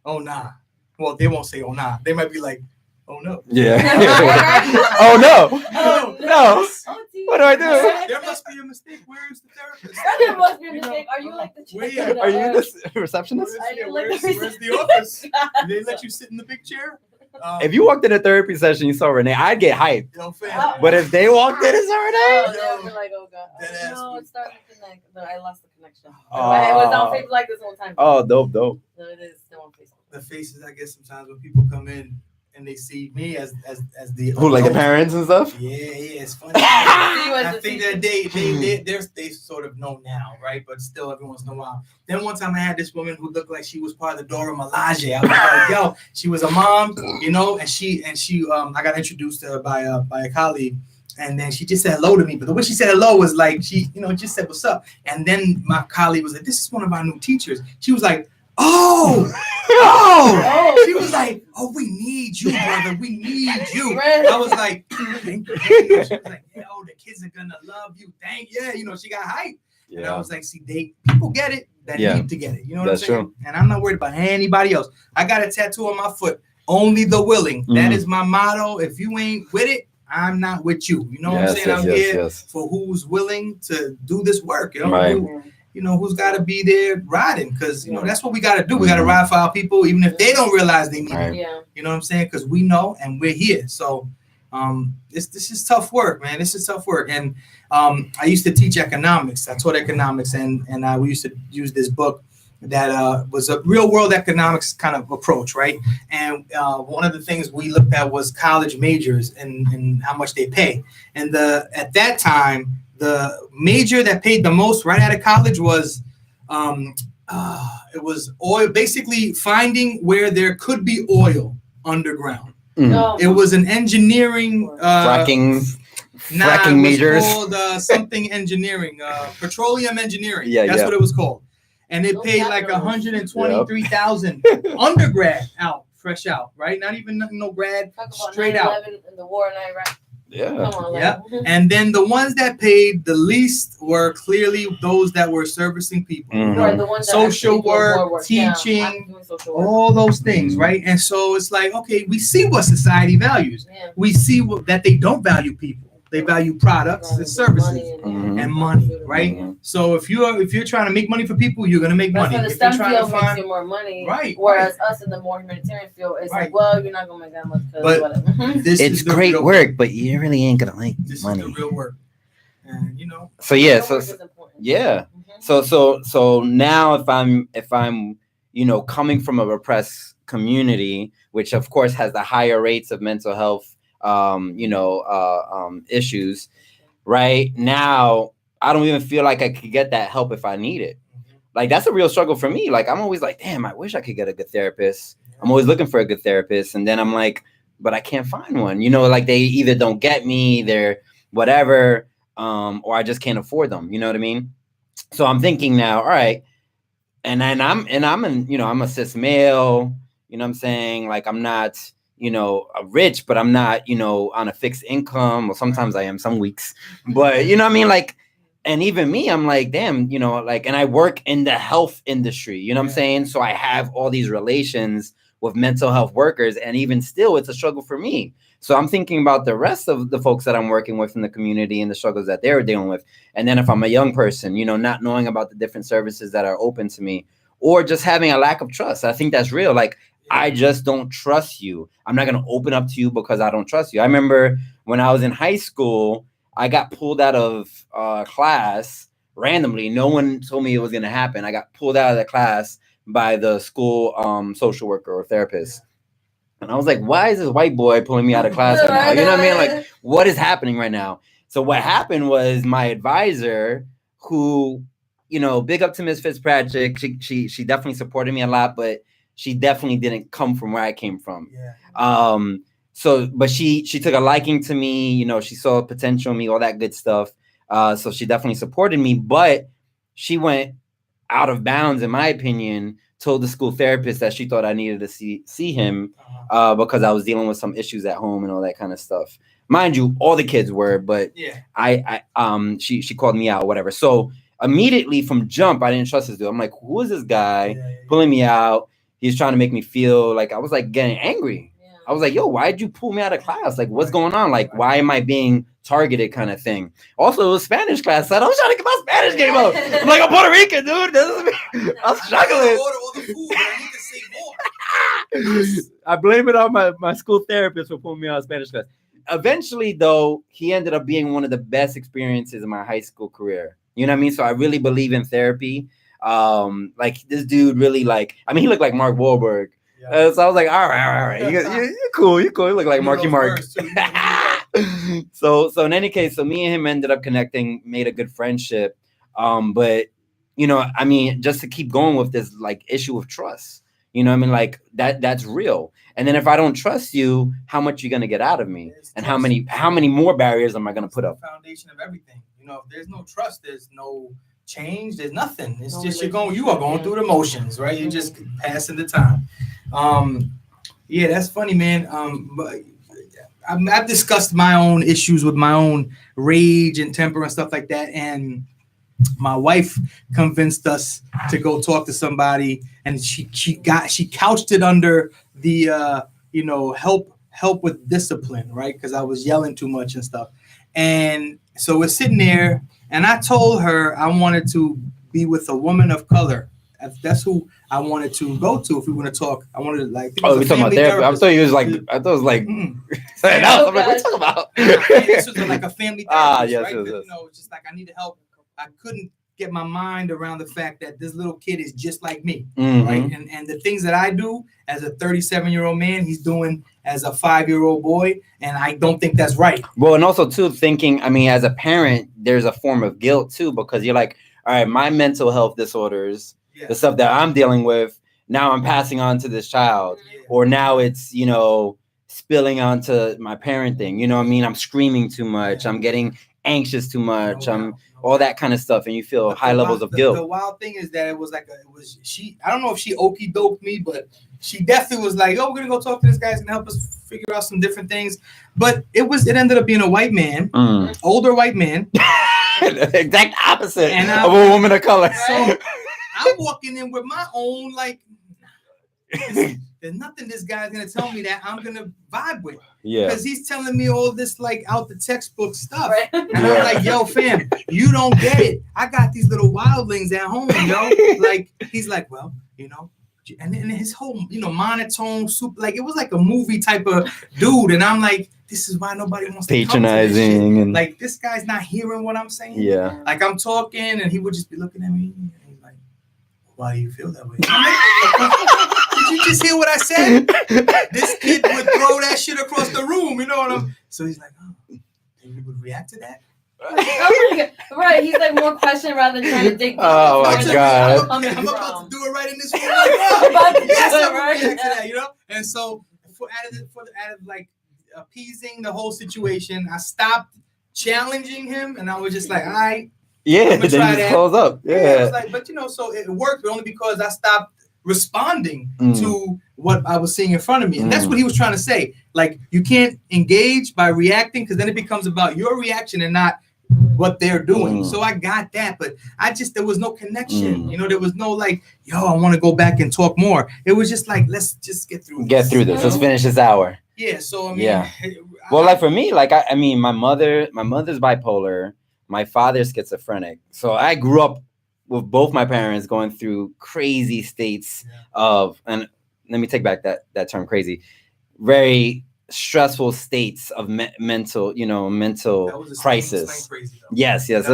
B: oh, nah. Well, they won't say, oh, nah. They might be like, oh, no.
A: Yeah. Oh, no. Oh, no. What do I do?
B: There must be a mistake. Where is the therapist?
C: There must be a mistake. Are you like the
A: Are you the receptionist?
B: Where's the office? Did they let you sit in the big chair?
A: If you walked in a therapy session, you saw Rene, I'd get hyped.
B: Yo, fam.
A: But if they walked in and saw Rene,
C: they'll be like, oh god. No, it started to connect. No, I lost the connection. It
A: Oh.
C: was on Facebook like this one time.
A: oh, dope.
C: No, it is still on Facebook.
B: The faces, I guess, sometimes when people come in and they see me as the
A: Who, like the parents and stuff?
B: Yeah, it's funny. I think that they sort of know now, right? But still, every once in a while. Then one time I had this woman who looked like she was part of the Dora Milaje. I was like, yo, she was a mom, and she I got introduced to her by a colleague. And then she just said hello to me. But the way she said hello was like, she, just said, what's up? And then my colleague was like, this is one of our new teachers. She was like, oh, she was like, oh, we need you, brother. We need you. I was like, thank you. She was like, yo, the kids are going to love you. Thank you. She got hyped. Yeah. And I was like, see, people get it that need to get it. You know what I'm saying? True. And I'm not worried about anybody else. I got a tattoo on my foot. Only the willing. That is my motto. If you ain't with it, I'm not with you. You know what I'm saying? I'm here for who's willing to do this work. Right. Who's got to be there riding, because that's what we got to do. We got to ride for our people, even if they don't realize they need it. Yeah. You know what I'm saying? Because we know and we're here. So this is tough work, man. This is tough work. And I used to teach economics. I taught economics, and we used to use this book that was a real world economics kind of approach, right? And one of the things we looked at was college majors and how much they pay. And at that time, the major that paid the most right out of college was it was oil, basically finding where there could be oil underground. It was an engineering
A: fracking majors.
B: Called something engineering, petroleum engineering. That's what it was called. And it paid like $123,000 undergrad fresh out, right? Not even no grad, straight out.
C: In the war in Iraq.
B: Yeah. And then the ones that paid the least were clearly those that were servicing people.
C: Right, the ones
B: social work, teaching, all those things, right? And so it's like, okay, we see what society values. Yeah. We see that they don't value people. They value products and services and money, right? So if you're trying to make money for people, you're gonna make money.
C: That's the STEM field makes you more money, right? Whereas us in the more humanitarian field, it's like, well, you're not gonna make that much. But whatever.
A: It's great work, but you really ain't gonna like
B: this
A: money.
B: Is the real work, and
A: So yeah, so now if I'm coming from a repressed community, which of course has the higher rates of mental health issues, right now I don't even feel like I could get that help if I need it. Like that's a real struggle for me. Like I'm always like, damn, I wish I could get a good therapist. I'm always looking for a good therapist, and then I'm like, but I can't find one. Like they either don't get me, they're whatever, or I just can't afford them. You know what I mean? So I'm thinking now, all right, and I'm a cis male. You know what I'm saying? Like I'm not rich, but I'm not, on a fixed income. Well, sometimes I am some weeks, but you know what I mean? Like, and even me, I'm like, damn, and I work in the health industry, you know what I'm saying? So I have all these relations with mental health workers, and even still, it's a struggle for me. So I'm thinking about the rest of the folks that I'm working with in the community and the struggles that they're dealing with. And then if I'm a young person, not knowing about the different services that are open to me, or just having a lack of trust. I think that's real. Like, I just don't trust you. I'm not going to open up to you because I don't trust you. I remember when I was in high school, I got pulled out of class randomly. No one told me it was going to happen. I got pulled out of the class by the school social worker or therapist. And I was like, why is this white boy pulling me out of class right now? You know what I mean? Like, what is happening right now? So what happened was my advisor, who, you know, big up to Miss Fitzpatrick. She definitely supported me a lot, but she definitely didn't come from where I came from.
B: Yeah.
A: So, but she took a liking to me, you know, she saw potential in me, all that good stuff. So she definitely supported me, but she went out of bounds, in my opinion, told the school therapist that she thought I needed to see him because I was dealing with some issues at home and all that kind of stuff. Mind you, all the kids were, but she called me out, whatever. So immediately from jump, I didn't trust this dude. I'm like, who is this guy pulling me out? He's trying to make me feel like I was like getting angry. I was like, yo, why'd you pull me out of class? Like, what's going on? Like, why am I being targeted kind of thing? Also, it was Spanish class. So I was trying to get my Spanish game up. I'm like, I'm Puerto Rican, dude. I was struggling. I blame it on my school therapist for pulling me out of Spanish class. Eventually, though, he ended up being one of the best experiences in my high school career. You know what I mean? So I really believe in therapy. Like, this dude really, like, I mean, he looked like Mark Wahlberg. So I was like, all right. You're cool. You look like Marky Mark. So in any case, so me and him ended up connecting, made a good friendship. But, you know, I mean, just to keep going with this, like, issue of trust, you know what I mean? Like, that's real. And then if I don't trust you, how much you going to get out of me? And how many more barriers am I going to put up?
B: The foundation of everything. You know, if there's no trust, there's no change, there's nothing. It's just you are going through the motions, right? You're just passing the time. Yeah, that's funny, man. But I've discussed my own issues with my own rage and temper and stuff like that, and my wife convinced us to go talk to somebody, and she couched it under the help with discipline, right? Because I was yelling too much and stuff. And so we're sitting there, and I told her I wanted to be with a woman of color. That's who I wanted to go to if we want to talk. I wanted to, like.
A: Oh, we talking about therapy? I thought you was like. I thought it was like. I'm like, what you talking about?
B: This was like a family therapist,
A: yes,
B: right?
A: yes.
B: You know, it's just like I needed help. I couldn't get my mind around the fact that this little kid is just like me, right? And the things that I do as a 37-year-old man, he's doing as a 5-year-old boy, and I don't think that's right.
A: Well, and also too, thinking, I mean, as a parent, there's a form of guilt too, because you're like, all right, my mental health disorders, the stuff that I'm dealing with, now I'm passing on to this child, or now it's, you know, spilling onto my parenting. You know what I mean? I'm screaming too much. I'm getting anxious too much. All that kind of stuff, and you feel high levels of guilt.
B: The wild thing is that it was she. I don't know if she okey doked me, but she definitely was like, "Oh, we're gonna go talk to this guy and help us figure out some different things." But it ended up being a white man, older white man,
A: the exact opposite of a woman of color.
B: So I'm walking in with my own like. There's nothing this guy's gonna tell me that I'm gonna vibe with.
A: Yeah.
B: Because he's telling me all this like out the textbook stuff. Right. And I'm like, yo, fam, you don't get it. I got these little wildlings at home, yo. Like, he's like, well, you know, and then his whole, you know, monotone, super, like it was like a movie type of dude. And I'm like, this is why nobody wants to come to this shit. And like, this guy's not hearing what I'm saying.
A: Yeah.
B: Like I'm talking and he would just be looking at me and he's like, why do you feel that way? Did you just hear what I said? This kid would throw that shit across the room, you know what I'm. So he's like, oh, and you would react to that?
C: Right, he's like more question rather than trying to dig.
A: Oh my god!
B: I'm about to do it right in this room. Yes, I'm gonna react to that, you know. And so, out of like appeasing the whole situation, I stopped challenging him, and I was just like, all right.
A: Yeah, then you just close up. Yeah.
B: I was like, but you know, so it worked, but only because I stopped responding to what I was seeing in front of me. And that's what he was trying to say. Like, you can't engage by reacting, because then it becomes about your reaction and not what they're doing. So I got that, but there was no connection. You know, there was no like, yo, I want to go back and talk more. It was just like, let's just get through this.
A: Let's finish this hour.
B: Yeah. So I mean,
A: well, like for me, like I mean, my mother's bipolar, my father's schizophrenic. So I grew up with both my parents going through crazy states of, and let me take back that term, crazy, very stressful states of mental crisis.
B: Crazy,
A: yes, it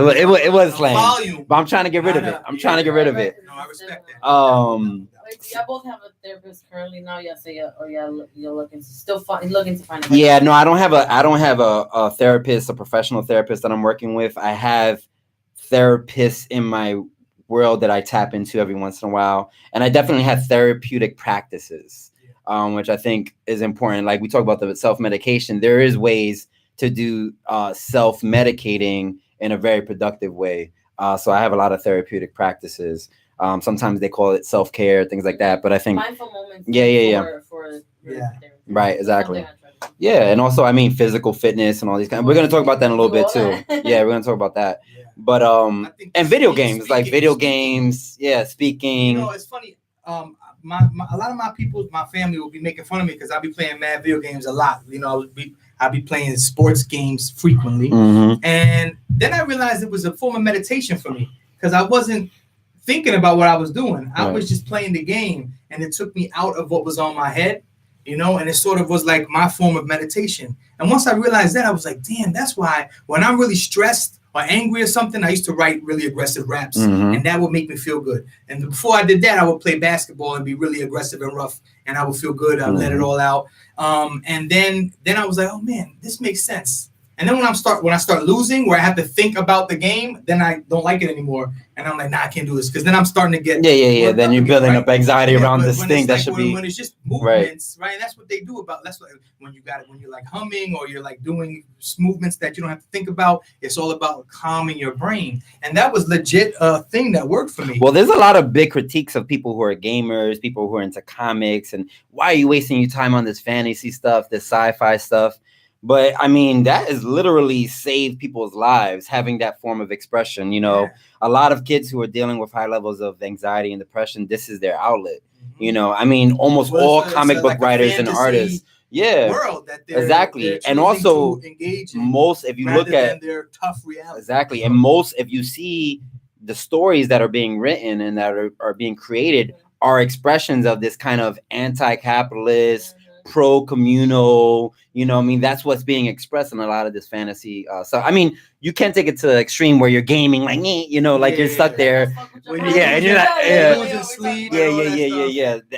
A: was slang, but I'm trying to get rid of it.
B: No, I respect that.
C: Wait, so y'all both have a therapist currently now? Y'all say, or y'all you're looking to find.
A: Yeah, no, I don't have a therapist, a professional therapist that I'm working with. I have therapists in my world that I tap into every once in a while, and I definitely have therapeutic practices, which I think is important. Like we talk about the self-medication, there is ways to do self-medicating in a very productive way. So I have a lot of therapeutic practices. Sometimes they call it self-care, things like that. But I think
C: mindful moments.
A: Right, exactly. Yeah, and also I mean physical fitness and all these kind. We're gonna talk about that in a little bit too. Yeah, we're gonna talk about that. But and video games, like video games. Yeah, speaking.
B: You know, it's funny. A lot of my family will be making fun of me because I'll be playing mad video games a lot. You know, I'll be playing sports games frequently, and then I realized it was a form of meditation for me because I wasn't thinking about what I was doing. I was just playing the game, and it took me out of what was on my head, you know, and it sort of was like my form of meditation. And once I realized that, I was like, damn, that's why when I'm really stressed or angry or something, I used to write really aggressive raps, and that would make me feel good. And before I did that, I would play basketball and be really aggressive and rough, and I would feel good. I would let it all out. And then I was like, oh man, this makes sense. And then when I start losing, where I have to think about the game, then I don't like it anymore. And I'm like, nah, I can't do this because then I'm starting to get
A: Then you're building up anxiety around this thing that should be
B: when it's just movements, right? And that's what they do about. That's what when you're like humming or you're like doing movements that you don't have to think about. It's all about calming your brain, and that was legit a thing that worked for me.
A: Well, there's a lot of big critiques of people who are gamers, people who are into comics, and why are you wasting your time on this fantasy stuff, this sci-fi stuff? But I mean, that has literally saved people's lives, having that form of expression. You know, a lot of kids who are dealing with high levels of anxiety and depression, this is their outlet. You know, I mean, almost all comic book writers and artists.
B: World that
A: exactly. And also most, if you look at
B: their tough reality.
A: Exactly. And most, if you see the stories that are being written and that are being created are expressions of this kind of anti-capitalist, pro-communal, you know, I mean, that's what's being expressed in a lot of this fantasy. So, I mean, you can't take it to the extreme where you're gaming like, you know, like you're stuck there. And you're not,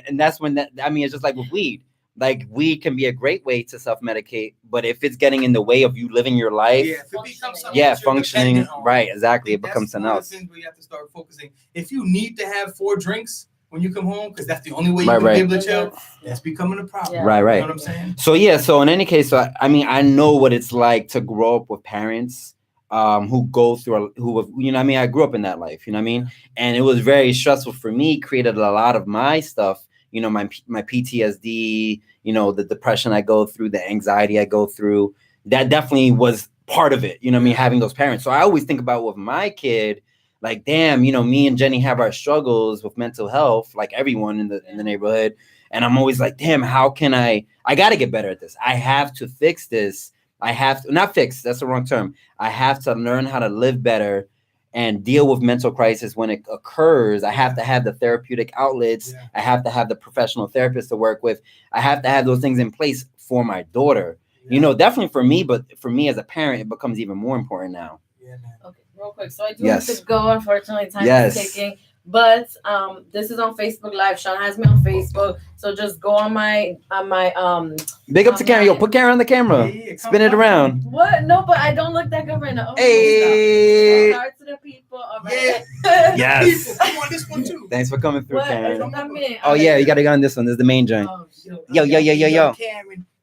A: And that's when I mean, it's just like with weed. Like weed can be a great way to self-medicate, but if it's getting in the way of you living your life,
B: if it becomes something
A: functioning, right, exactly, it becomes something else.
B: Things where you have to start focusing. If you need to have 4 drinks when you come home, because that's the only way you can be able to chill, that's becoming a problem.
A: Right.
B: You know what I'm saying?
A: So in any case, I mean, I know what it's like to grow up with parents who go through, you know what I mean? I grew up in that life, you know what I mean? And it was very stressful for me, created a lot of my stuff, you know, my PTSD, you know, the depression I go through, the anxiety I go through, that definitely was part of it, you know what I mean? Having those parents. So I always think about with my kid, like, damn, you know, me and Jenny have our struggles with mental health, like everyone in the neighborhood. And I'm always like, damn, how can I got to get better at this. I have to fix this. I have to, not fix, that's the wrong term. I have to learn how to live better and deal with mental crisis when it occurs. I have to have the therapeutic outlets. I have to have the professional therapist to work with. I have to have those things in place for my daughter. You know, definitely for me, but for me as a parent, it becomes even more important now.
C: Okay, real quick. So I do have to go. Unfortunately, time is ticking. But this is on Facebook Live. Shawn has me on Facebook, so just go on my
A: big up to Karen. Yo, put Karen on the camera. Spin it around.
C: What? No, but I don't look that good right now. Oh,
A: hey,
C: start to the people. All right.
A: Yes.
B: I want this one too.
A: Thanks for coming through, Karen.
C: Oh
A: yeah, you gotta go on this one. This is the main joint. Yo.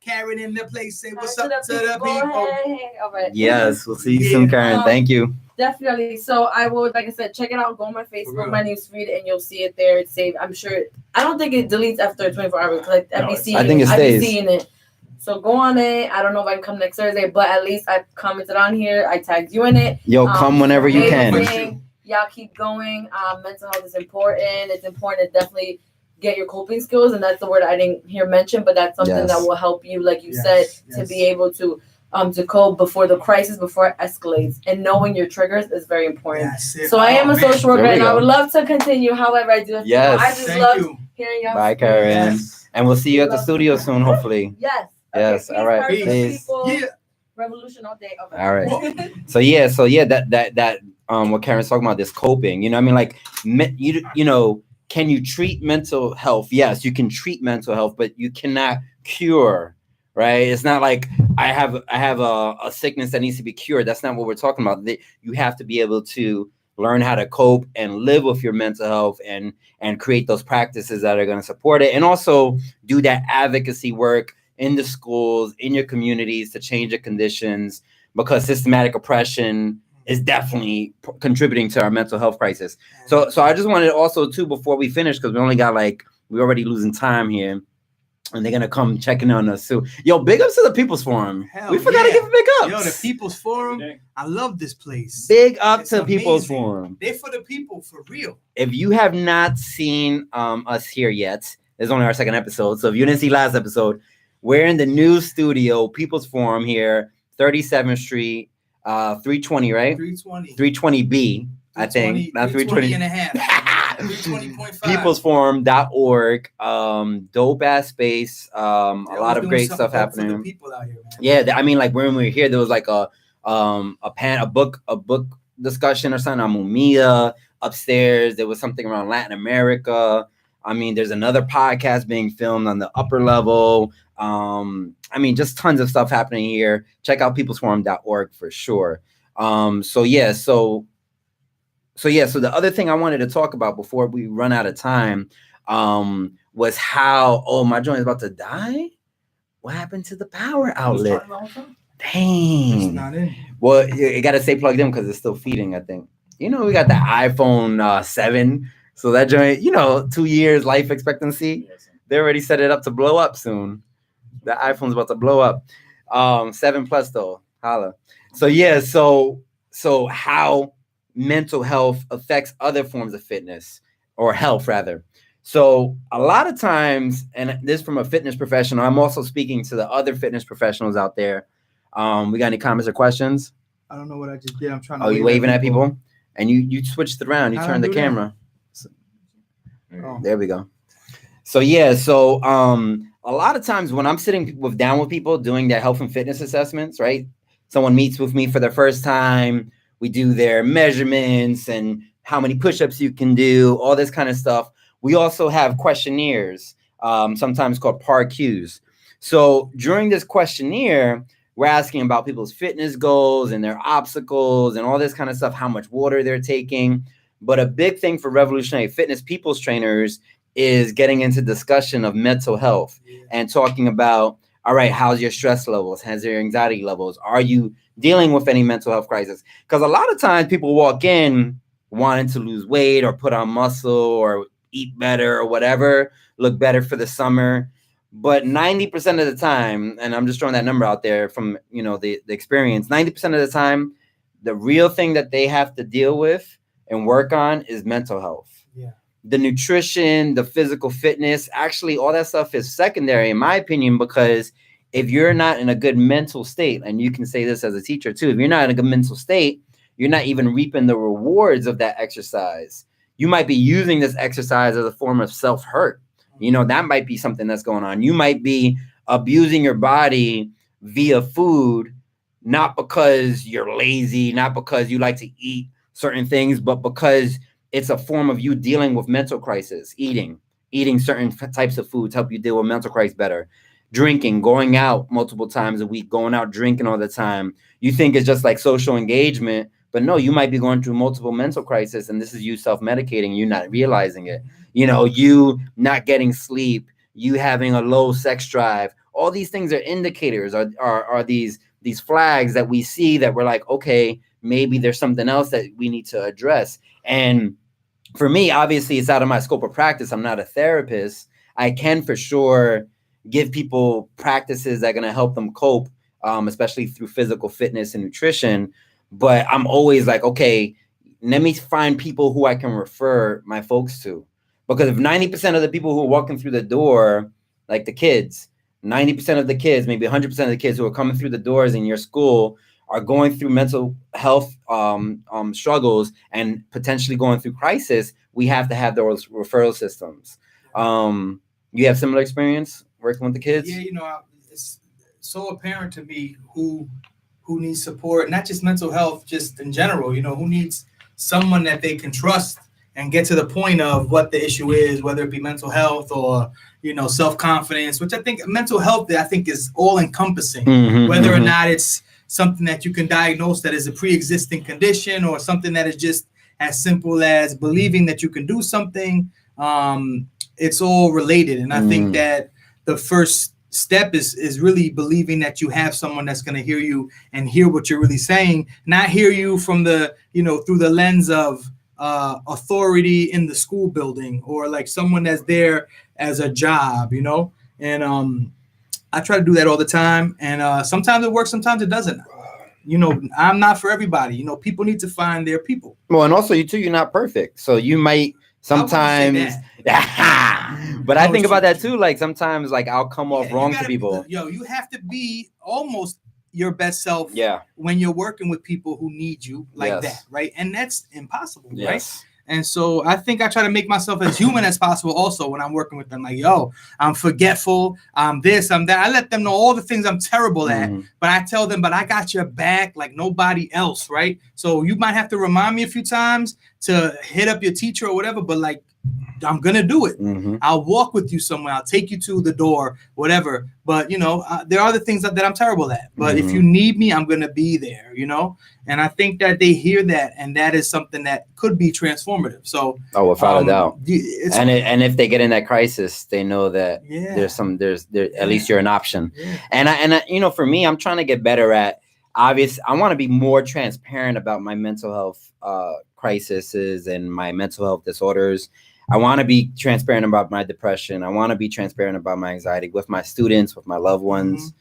B: Karen in the place. Say what's up to the people.
C: Hey. All right.
A: Yes, we'll see you soon, Karen. Thank you.
C: Definitely. So I would, like I said, check it out. Go on my Facebook, my newsfeed, and you'll see it there. It's saved. I'm sure. I don't think it deletes after 24 hours. Like I think it stays. I be seeing it. So go on it. I don't know if I can come next Thursday, but at least I commented on here. I tagged you in it.
A: Yo, come whenever you can.
C: Y'all keep going. Mental health is important. It's important to definitely get your coping skills, and that's the word I didn't hear mentioned, but that's something that will help you, like you said, to be able to cope before the crisis, before it escalates, and knowing your triggers is very important. So I am a social worker, and I would love to continue. However, I do. I just love hearing y'all.
A: Bye, Karen. And we'll see you at the studio soon, hopefully.
C: Yes.
A: All right. Peace.
C: Revolution all day. Okay.
A: All right. So that what Karen's talking about, this coping. You know, I mean, like you know. can you treat mental health? Yes, you can treat mental health, but you cannot cure, right? It's not like I have a sickness that needs to be cured. That's not what we're talking about. You have to be able to learn how to cope and live with your mental health and create those practices that are going to support it, and also do that advocacy work in the schools, in your communities to change the conditions, because systematic oppression is definitely contributing to our mental health crisis. So I just wanted also too, before we finish, because we only got we're already losing time here, and they're gonna come checking on us too. Yo, big ups to the People's Forum. We forgot to give a big ups.
B: Yo, the People's Forum. I love this place.
A: Big up to People's Forum.
B: They're for the people, for real.
A: If you have not seen us here yet, this is only our second episode. So if you didn't see last episode, we're in the new studio, People's Forum here, 37th Street. 320, right? 320B, I think. Not 320
B: and a half. 320.5.
A: Peoplesforum.org. Dope ass space. A lot of great stuff happening.
B: People out here, man.
A: Yeah, I mean, like when we were here, there was like a book discussion or something on Mumia. Upstairs, there was something around Latin America. I mean, there's another podcast being filmed on the upper level. I mean, just tons of stuff happening here. Check out peoplesforum.org for sure. So the other thing I wanted to talk about before we run out of time was how, my joint is about to die. What happened to the power outlet? Dang.
B: It's not in.
A: Well, it got to stay plugged in because it's still feeding, I think. We got the iPhone 7. So that joint, 2 years life expectancy. They already set it up to blow up soon. The iPhone's about to blow up. 7 Plus though, holla. So how mental health affects other forms of fitness, or health rather. So a lot of times, and this from a fitness professional, I'm also speaking to the other fitness professionals out there. We got any comments or questions?
B: I don't know what I just did. I'm trying to.
A: Oh, you waving at people? And you switched it around. You turned the camera. There we go. So a lot of times when I'm sitting down with people doing their health and fitness assessments, right? Someone meets with me for the first time. We do their measurements and how many push-ups you can do, all this kind of stuff. We also have questionnaires, sometimes called PAR-Qs. So during this questionnaire, we're asking about people's fitness goals and their obstacles and all this kind of stuff, how much water they're taking. But a big thing for Revolutionary Fitness people's trainers is getting into discussion of mental health and talking about, all right, how's your stress levels? How's your anxiety levels? Are you dealing with any mental health crisis? Because a lot of times people walk in wanting to lose weight or put on muscle or eat better or whatever, look better for the summer. But 90% of the time, and I'm just throwing that number out there from, the experience, 90% of the time, the real thing that they have to deal with and work on is mental health.
B: Yeah.
A: The nutrition, the physical fitness, actually all that stuff is secondary in my opinion, because if you're not in a good mental state, and you can say this as a teacher too, if you're not in a good mental state, you're not even reaping the rewards of that exercise. You might be using this exercise as a form of self-hurt. That might be something that's going on. You might be abusing your body via food, not because you're lazy, not because you like to eat certain things, but because it's a form of you dealing with mental crisis. Eating certain types of foods help you deal with mental crisis better. Drinking, going out multiple times a week, going out drinking all the time. You think it's just like social engagement, but no, you might be going through multiple mental crisis, and this is you self-medicating, you not realizing it. You not getting sleep, you having a low sex drive. All these things are indicators, are these flags that we see that we're like, okay, maybe there's something else that we need to address. And for me, obviously, it's out of my scope of practice. I'm not a therapist. I can for sure give people practices that are going to help them cope, especially through physical fitness and nutrition. But I'm always like, okay, let me find people who I can refer my folks to. Because if 90% of the people who are walking through the door, like the kids, 90% of the kids, maybe 100% of the kids who are coming through the doors in your school are going through mental health struggles and potentially going through crisis, we have to have those referral systems. You have similar experience working with the kids?
B: Yeah, it's so apparent to me who needs support, not just mental health, just in general, who needs someone that they can trust and get to the point of what the issue is, whether it be mental health or, self-confidence, which I think mental health, is all encompassing, whether or not it's something that you can diagnose that is a pre-existing condition or something that is just as simple as believing that you can do something. It's all related. And I think that the first step is really believing that you have someone that's going to hear you and hear what you're really saying, not hear you from the, through the lens of authority in the school building or like someone that's there as a job, and I try to do that all the time. And sometimes it works, sometimes it doesn't. I'm not for everybody. People need to find their people.
A: Well, and also you're not perfect. So you might sometimes, but I think about that too. Like sometimes like I'll come off wrong to people.
B: You have to be almost your best self when you're working with people who need you like that. Right. And that's impossible. Right. And so I think I try to make myself as human as possible also when I'm working with them. Like, I'm forgetful. I'm this, I'm that. I let them know all the things I'm terrible at. But I tell them, but I got your back like nobody else, right? So you might have to remind me a few times to hit up your teacher or whatever. But like, I'm going to do it. I'll walk with you somewhere. I'll take you to the door, whatever. But, there are the things that I'm terrible at. But if you need me, I'm going to be there, And I think that they hear that. And that is something that could be transformative. So,
A: without a doubt. And if they get in that crisis, they know that there's at least you're an option. Yeah. And I, for me, I'm trying to get better at I want to be more transparent about my mental health crises and my mental health disorders. I want to be transparent about my depression. I want to be transparent about my anxiety with my students, with my loved ones.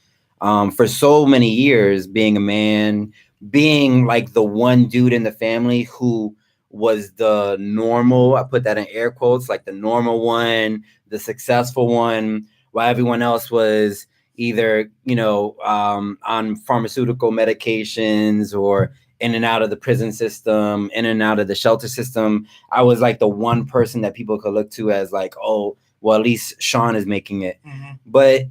A: For so many years, being a man, being like the one dude in the family who was the normal, I put that in air quotes, like the normal one, the successful one, while everyone else was either, on pharmaceutical medications or in and out of the prison system, in and out of the shelter system. I was like the one person that people could look to as like, oh, well, at least Shawn is making it. But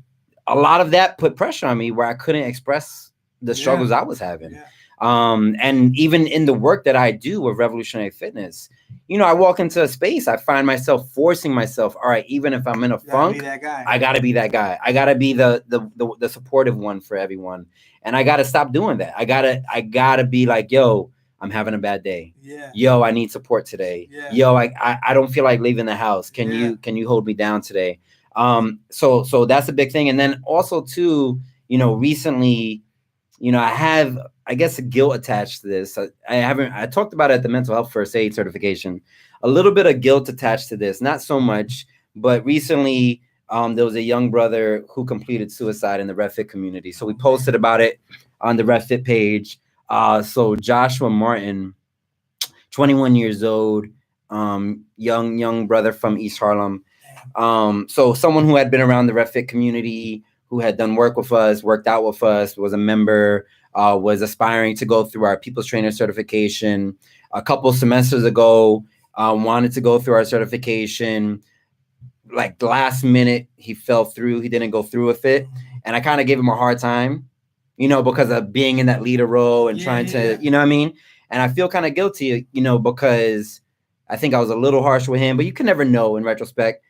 A: a lot of that put pressure on me where I couldn't express the struggles I was having. And even in the work that I do with Revolutionary Fitness, I walk into a space, I find myself forcing myself, all right, even if I'm in a funk, I gotta be that guy. I gotta be the supportive one for everyone. And I gotta stop doing that. I gotta be like, yo, I'm having a bad day. Yo, I need support today. Yo, I don't feel like leaving the house. Can you hold me down today? So that's a big thing. And then also too, recently, I have, I guess, a guilt attached to this. I talked about it at the mental health first aid certification, a little bit of guilt attached to this, not so much, but recently there was a young brother who completed suicide in the RevFit community. So we posted about it on the RevFit page. So Joshua Martin, 21 years old, young brother from East Harlem. So someone who had been around the RevFit community, who had done work with us, worked out with us, was a member, was aspiring to go through our People's Trainer certification. A couple semesters ago, wanted to go through our certification. Like last minute, he fell through. He didn't go through with it. And I kind of gave him a hard time, because of being in that leader role and trying to, you know what I mean? And I feel kind of guilty, because I think I was a little harsh with him, but you can never know in retrospect.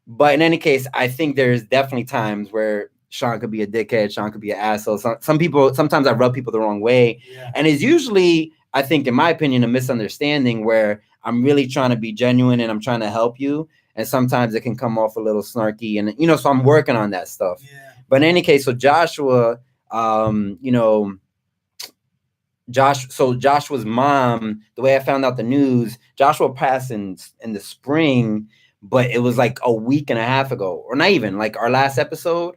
A: But in any case, I think there's definitely times where Shawn could be a dickhead. Shawn could be an asshole. Some people, sometimes I rub people the wrong way. And it's usually, I think, in my opinion, a misunderstanding where I'm really trying to be genuine and I'm trying to help you. And sometimes it can come off a little snarky. And, so I'm working on that stuff. But in any case, so Joshua, Joshua's mom, the way I found out the news, Joshua passed in the spring, but it was like a week and a half ago, or not even, like our last episode.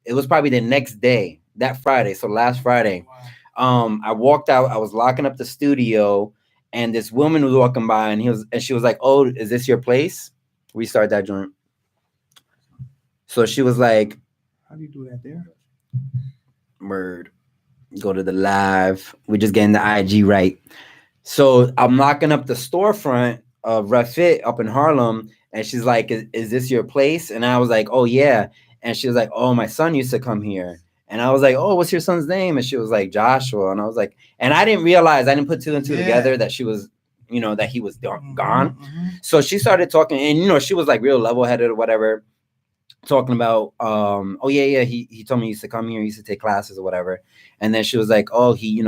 A: It was probably the next day, that Friday. So last Friday, I walked out. I was locking up the studio, and this woman was walking by, and she was like, "Oh, is this your place? We start that joint." So she was like,
B: "How do you do that there?"
A: Word. Go to the live. We're just getting the IG right. So I'm locking up the storefront of RevFit up in Harlem, and she's like, "Is this your place?" And I was like, "Oh yeah." And she was like, "Oh, my son used to come here." And I was like, "Oh, what's your son's name?" And she was like, "Joshua." And I was like, and I didn't realize, I didn't put two and two together that she was you know, that he was gone. So she started talking, and, you know, she was like real level-headed or whatever, talking about, oh yeah, he told me he used to come here, he used to take classes or whatever. And then she was like, oh, he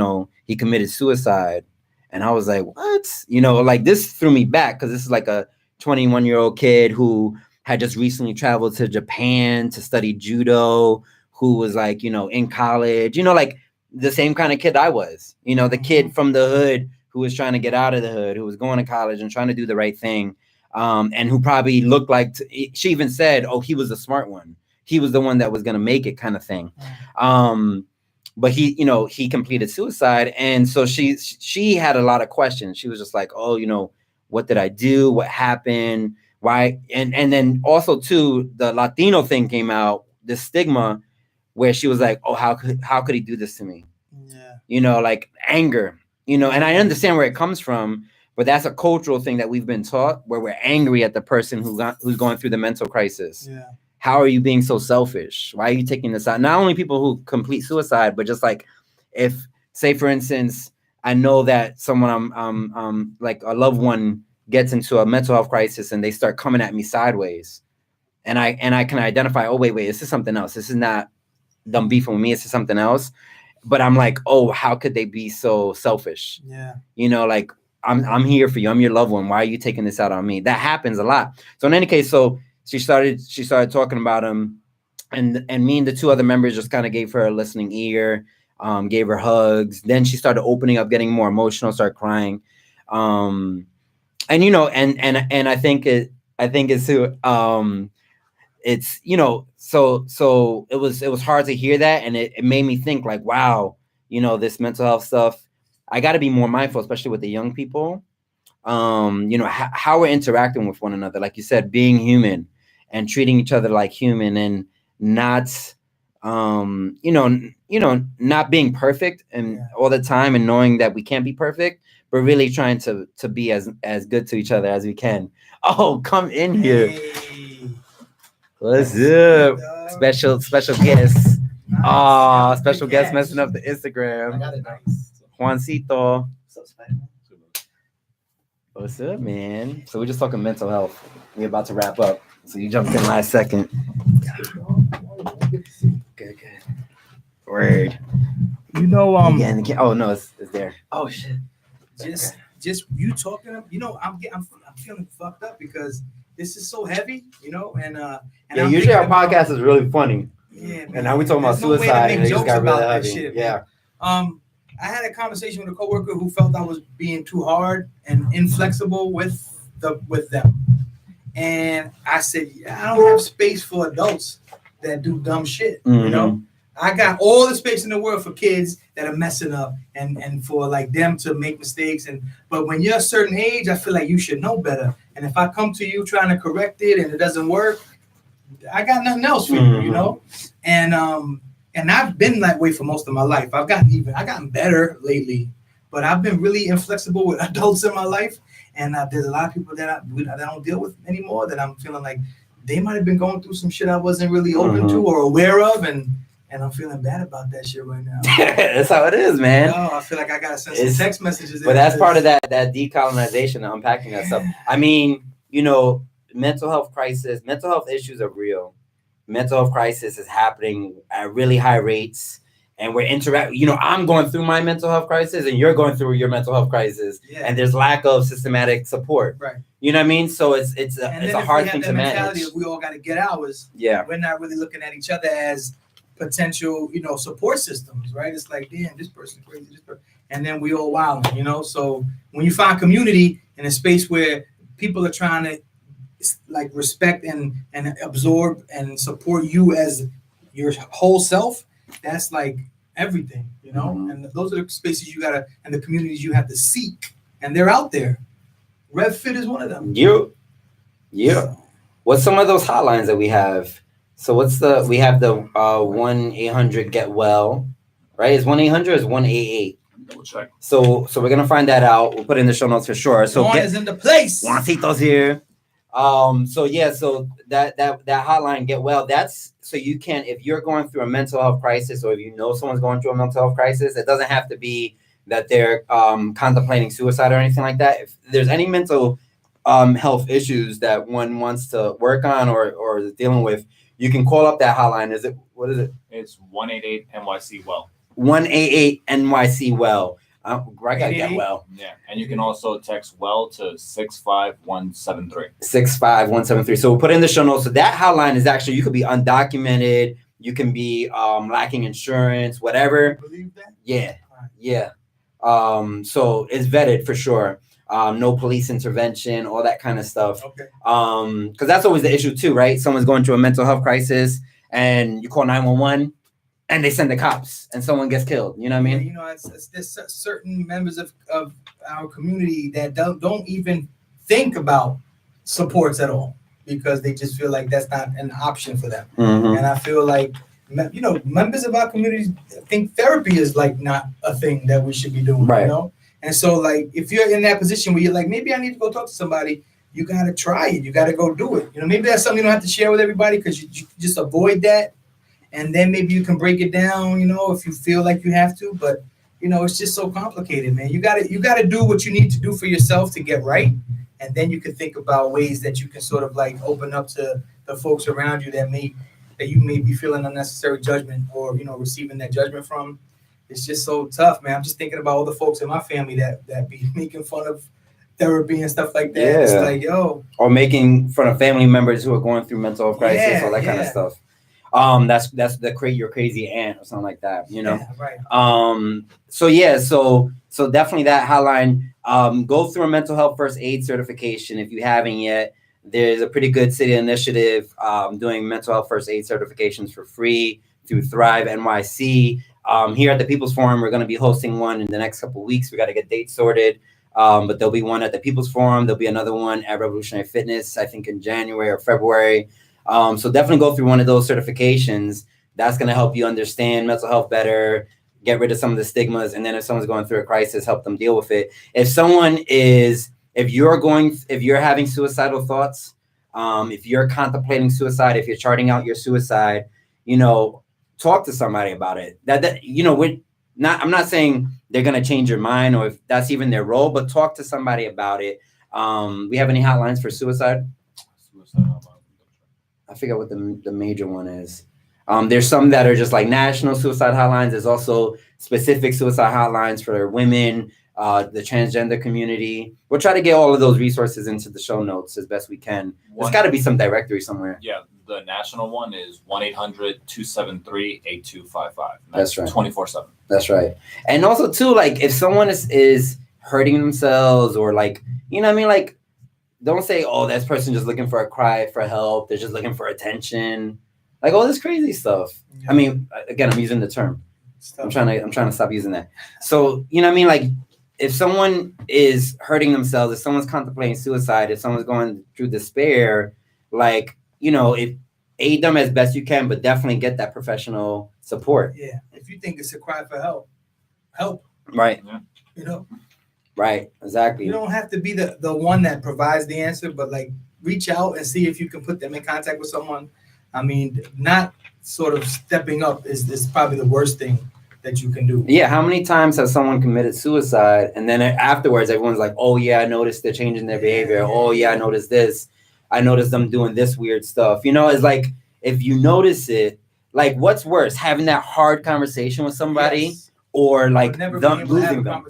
A: committed suicide. And I was like, what? You know, like, this threw me back, because this is like a 21-year-old kid who had just recently traveled to Japan to study judo, who was like, you know, in college, you know, like the same kind of kid I was, you know, the kid from the hood who was trying to get out of the hood, who was going to college and trying to do the right thing. And who probably looked like, she even said, oh, he was a smart one. He was the one that was going to make it, kind of thing. But he, you know, he completed suicide. And so she had a lot of questions. She was just like, oh, you know, what did I do? What happened? Why? And then also too, the Latino thing came out, the stigma, where she was like, oh, how could he do this to me? Yeah. You know, like anger, you know, and I understand where it comes from, but that's a cultural thing that we've been taught, where we're angry at the person who's going through the mental crisis. Yeah. How are you being so selfish? Why are you taking this out? Not only people who complete suicide, but just like, if, say for instance, I know that someone I'm like a loved one gets into a mental health crisis and they start coming at me sideways, and I can identify, oh wait, this is something else. This is not them beefing with me. This is something else. But I'm like, oh, how could they be so selfish? Yeah. You know, like, I'm here for you. I'm your loved one. Why are you taking this out on me? That happens a lot. So in any case, so she started talking about him, and me and the two other members just kind of gave her a listening ear, gave her hugs. Then she started opening up, getting more emotional, started crying. And, you know, and I think it's you know, so it was hard to hear that. And it made me think like, wow, you know, this mental health stuff, I got to be more mindful, especially with the young people, you know, how we're interacting with one another. Like you said, being human and treating each other like human, and not, you know, not being perfect and all the time, and knowing that we can't be perfect, but really trying to be as good to each other as we can. Oh, come in here. Hey. What's up? Special guest. Oh, special guest messing up the Instagram. I got it nice. Juancito. What's up, man? So we're just talking mental health. We're about to wrap up. So you jumped in last second. Good. Word. You know, oh no, it's there. Oh shit.
B: Just you talking. You know, I'm feeling fucked up because this is so heavy. You know, and
A: yeah. Usually our podcast is really funny. Yeah. And now we talking about suicide, and it just got really heavy. Shit, yeah.
B: I had a conversation with a coworker who felt I was being too hard and inflexible with them, and I said, I don't have space for adults that do dumb shit. Mm-hmm. You know, I got all the space in the world for kids that are messing up and for like them to make mistakes. But when you're a certain age, I feel like you should know better. And if I come to you trying to correct it and it doesn't work, I got nothing else for you, you know. And I've been that way for most of my life. I've gotten better lately, but I've been really inflexible with adults in my life. And there's a lot of people that I don't deal with anymore, that I'm feeling like they might have been going through some shit I wasn't really open to or aware of. And I'm feeling bad about that shit right now.
A: That's how it is, man.
B: No, I feel like I got to send some text messages.
A: But that's part of that decolonization, unpacking that stuff. I mean, you know, mental health issues are real. Mental health crisis is happening at really high rates, and we're interacting. You know, I'm going through my mental health crisis, and you're going through your mental health crisis, and there's lack of systematic support. Right. You know what I mean? So it's a hard thing to manage.
B: We all got to get ours. Yeah. We're not really looking at each other as potential, you know, support systems, right? It's like, damn, this person's crazy, and then we all wild, you know. So when you find community in a space where people are trying to like respect and absorb and support you as your whole self, that's like everything, you know. Mm-hmm. And those are the spaces you gotta, and the communities you have to seek, and they're out there. RevFit is one of them.
A: Yeah. What's some of those hotlines that we have? So we have the 1-800-GET-WELL, right? Is 1-800 or is 188?
B: Double check.
A: So we're gonna find that out. We'll put it in the show notes for sure. So
B: Shawn is in the place.
A: Juancito's here. So that hotline, Get Well, that's so you can, if you're going through a mental health crisis, or if you know someone's going through a mental health crisis, it doesn't have to be that they're contemplating suicide or anything like that, if there's any mental health issues that one wants to work on or is dealing with, you can call up that hotline. What is it?
D: It's 188 NYC Well.
A: 188 NYC Well. I gotta get well.
D: Yeah, and you can also text well to 65173.
A: 65173. So we'll put in the show notes. So that hotline is actually, you could be undocumented, you can be lacking insurance, whatever.
B: Believe that?
A: Yeah, yeah. So it's vetted for sure. No police intervention, all that kind of stuff.
B: Okay.
A: Because that's always the issue too, right? Someone's going through a mental health crisis, and you call 911. And they send the cops, and someone gets killed. You know what I mean?
B: You know, there's certain members of our community that don't even think about supports at all because they just feel like that's not an option for them.
A: Mm-hmm.
B: And I feel like, you know, members of our community think therapy is like not a thing that we should be doing.
A: Right.
B: You know, and so like if you're in that position where you're like, maybe I need to go talk to somebody, you gotta try it. You gotta go do it. You know, maybe that's something you don't have to share with everybody because you just avoid that. And then maybe you can break it down, you know, if you feel like you have to. But, you know, it's just so complicated, man. You gotta do what you need to do for yourself to get right. And then you can think about ways that you can sort of like open up to the folks around you that you may be feeling unnecessary judgment or, you know, receiving that judgment from. It's just so tough, man. I'm just thinking about all the folks in my family that be making fun of therapy and stuff like that.
A: Yeah.
B: It's like, yo.
A: Or making fun of family members who are going through mental health crisis, all that kind of stuff. That's your crazy aunt or something like that, you know?
B: Yeah, right.
A: So definitely that hotline, go through a mental health first aid certification if you haven't yet. There's a pretty good city initiative doing mental health first aid certifications for free through Thrive NYC. Here at the People's Forum, we're going to be hosting one in the next couple of weeks. We got to get dates sorted. But there'll be one at the People's Forum. There'll be another one at Revolutionary Fitness, I think in January or February. So definitely go through one of those certifications. That's going to help you understand mental health better, get rid of some of the stigmas. And then if someone's going through a crisis, help them deal with it. If you're having suicidal thoughts, if you're contemplating suicide, if you're charting out your suicide, you know, talk to somebody about it. I'm not saying they're going to change your mind or if that's even their role, but talk to somebody about it. We have any hotlines for suicide? I forget what the major one is. There's some that are just like national suicide hotlines. There's also specific suicide hotlines for women, the transgender community. We'll try to get all of those resources into the show notes as best we can. There's got to be some directory somewhere.
D: Yeah, the national one is 1-800-273-8255.
A: That's right.
D: 24/7.
A: That's right. And also too, like if someone is hurting themselves or like, you know what I mean? Like, don't say, oh, this person just looking for a cry for help. They're just looking for attention. Like all this crazy stuff. Yeah. I mean, again, I'm using the term. I'm trying to stop using that. So, you know what I mean? Like if someone is hurting themselves, if someone's contemplating suicide, if someone's going through despair, like, you know, aid them as best you can, but definitely get that professional support.
B: Yeah. If you think it's a cry for help.
A: Right.
D: Yeah.
B: You know?
A: Right, exactly.
B: You don't have to be the one that provides the answer, but like reach out and see if you can put them in contact with someone. I mean, not sort of stepping up is probably the worst thing that you can do.
A: Yeah, how many times has someone committed suicide and then afterwards everyone's like, oh yeah, I noticed they're changing their behavior. Oh yeah, I noticed this. I noticed them doing this weird stuff. You know, it's like if you notice it, like what's worse, having that hard conversation with somebody? Yes. Or like them losing them.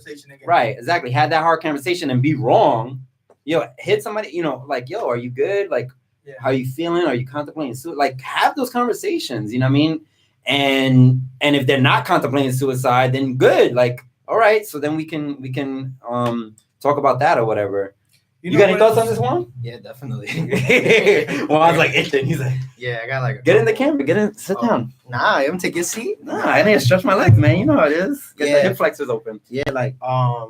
A: Right, exactly. Had that hard conversation and be wrong. Yo, hit somebody, you know, like, yo, are you good? Like, how are you feeling? Are you contemplating suicide? Like, have those conversations, you know what I mean? And if they're not contemplating suicide, then good. Like, all right, so then we can talk about that or whatever. You got any thoughts on this one?
E: Yeah, definitely.
A: Well, I was like, Ethan. He's like,
E: yeah, I got like.
A: Get in the camera. Sit down.
E: Nah, I'm take your seat.
A: Nah, I need to stretch my legs, man. You know how it is. Get the hip flexors open.
E: Yeah, like I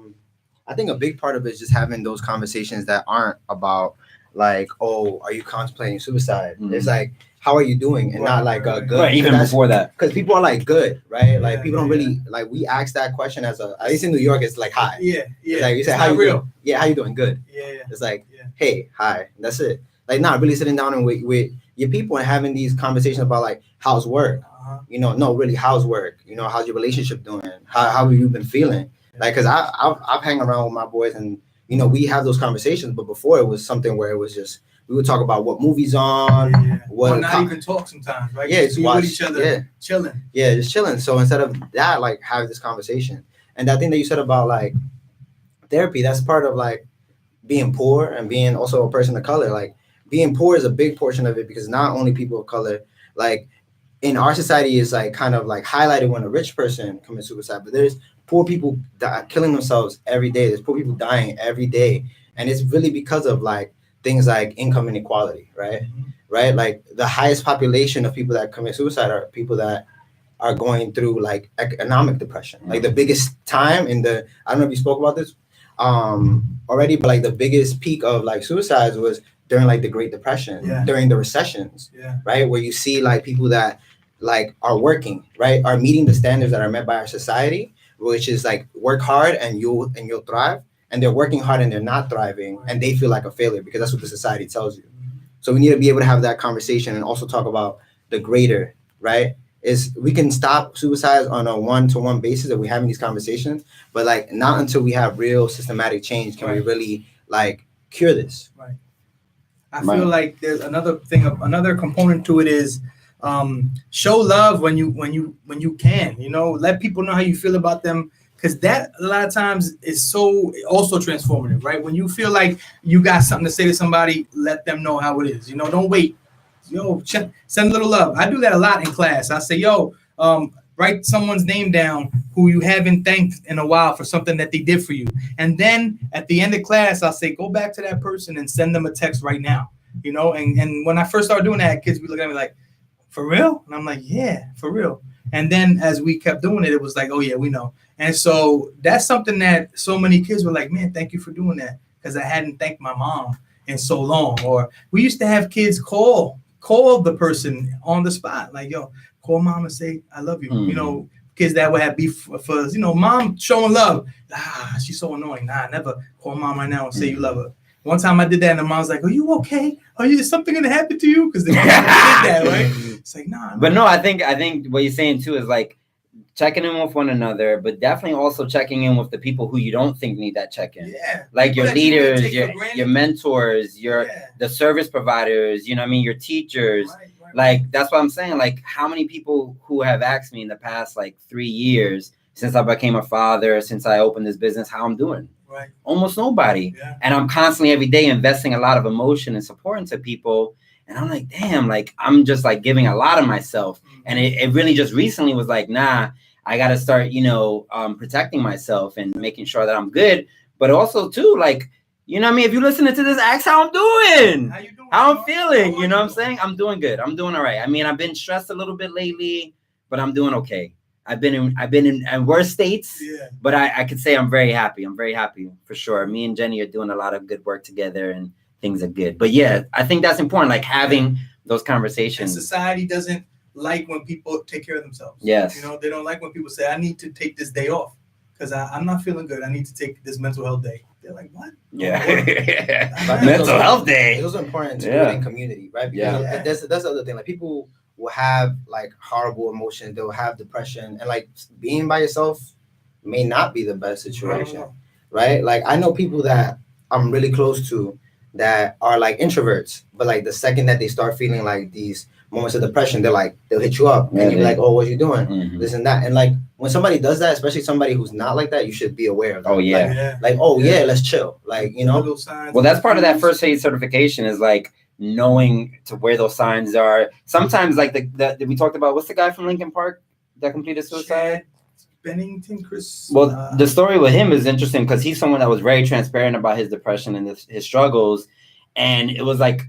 E: think a big part of it is just having those conversations that aren't about like, oh, are you contemplating suicide? Mm-hmm. It's like, how are you doing? And not like good.
A: Right, even before that.
E: Because people are like good, right? Like people don't really like we ask that question at least in New York, it's like hi.
B: Yeah.
E: It's like you say, how you doing? Yeah, how you doing? Good.
B: Yeah.
E: It's like, hey, hi. That's it. Like not really sitting down and with your people and having these conversations about like how's work? You know, no, really, how's work? You know, how's your relationship doing? How have you been feeling? Like, cause I've hang around with my boys, and you know, we have those conversations. But before, it was something where it was just we would talk about what movies on,
B: or not even talk sometimes, right?
E: Yeah,
B: just be
E: watch
B: with each other, chilling.
E: Yeah, just chilling. So instead of that, like have this conversation. And that thing that you said about like therapy, that's part of like being poor and being also a person of color. Like being poor is a big portion of it, because not only people of color, like in our society is like kind of like highlighted when a rich person commits suicide, but there's poor people killing themselves every day. There's poor people dying every day. And it's really because of like things like income inequality, right? Mm-hmm. Right? Like the highest population of people that commit suicide are people that are going through like economic depression. Like the biggest time in the, I don't know if you spoke about this already, but like the biggest peak of like suicides was during like the Great Depression, during the recessions, right? Where you see like people that like are working, right? Are meeting the standards that are met by our society, which is like work hard and you'll thrive. And they're working hard and they're not thriving, and they feel like a failure because that's what the society tells you. So we need to be able to have that conversation and also talk about the greater, right? Is we can stop suicides on a one-to-one basis if we're having these conversations, but like not until we have real systematic change can we really like cure this.
B: Right. I feel like there's another thing, another component to it is show love when you can, you know, let people know how you feel about them. Because that a lot of times is so also transformative, right? When you feel like you got something to say to somebody, let them know how it is. You know, don't wait. Yo, send a little love. I do that a lot in class. I say, yo, write someone's name down who you haven't thanked in a while for something that they did for you. And then at the end of class, I'll say, go back to that person and send them a text right now. You know, and when I first started doing that, kids would look at me like, for real? And I'm like, yeah, for real. And then as we kept doing it, it was like, oh, yeah, we know. And so that's something that so many kids were like, man, thank you for doing that, because I hadn't thanked my mom in so long. Or we used to have kids call the person on the spot, like, yo, call mom and say, I love you. Mm-hmm. You know, kids that would have beef for, you know, mom showing love. She's so annoying. Nah, never call mom right now and say you love her. One time I did that and the mom's like, are you okay? Is something going to happen to you? Because they did that, right? It's like, nah.
A: But no, I think what you're saying too is like checking in with one another, but definitely also checking in with the people who you don't think need that check-in.
B: Yeah.
A: Like your leaders, your mentors, the service providers, you know what I mean? Your teachers. Right. Like, that's what I'm saying. Like, how many people who have asked me in the past, like 3 years, since I became a father, since I opened this business, how I'm doing?
B: Right.
A: Almost nobody. Yeah. And I'm constantly every day investing a lot of emotion and support into people. And I'm like, damn, like, I'm just like giving a lot of myself. Mm-hmm. And it really just recently was like, nah, I got to start, you know, protecting myself and making sure that I'm good. But also too, like, you know what I mean? If you're listening to this, ask how I'm doing. How you doing? How I'm feeling. You know what I'm saying? I'm doing good. I'm doing all right. I mean, I've been stressed a little bit lately, but I'm doing okay. I've been in worse states, but I could say I'm very happy. I'm very happy for sure. Me and Jenny are doing a lot of good work together and things are good. But yeah, I think that's important, like having those conversations.
B: And society doesn't like when people take care of themselves.
A: Yes.
B: You know, they don't like when people say, I need to take this day off because I'm not feeling good. I need to take this mental health day. They're like, what?
A: Yeah. Mental health day.
E: It was important to do it in community, right? Because that's the other thing. Like people will have like horrible emotions. They'll have depression, and like being by yourself may not be the best situation, right? Like I know people that I'm really close to that are like introverts, but like the second that they start feeling like these moments of depression, they'll hit you up and you'll be like, oh, what you doing? Mm-hmm. This and that. And like when somebody does that, especially somebody who's not like that, you should be aware of that.
A: Oh yeah.
E: Let's chill. Like, you know.
A: Well, that's part of that first aid certification is like knowing to where those signs are. Sometimes like the we talked about, what's the guy from Lincoln Park that completed suicide?
B: Bennington Chris.
A: Well, the story with him is interesting because he's someone that was very transparent about his depression and his struggles. And it was like,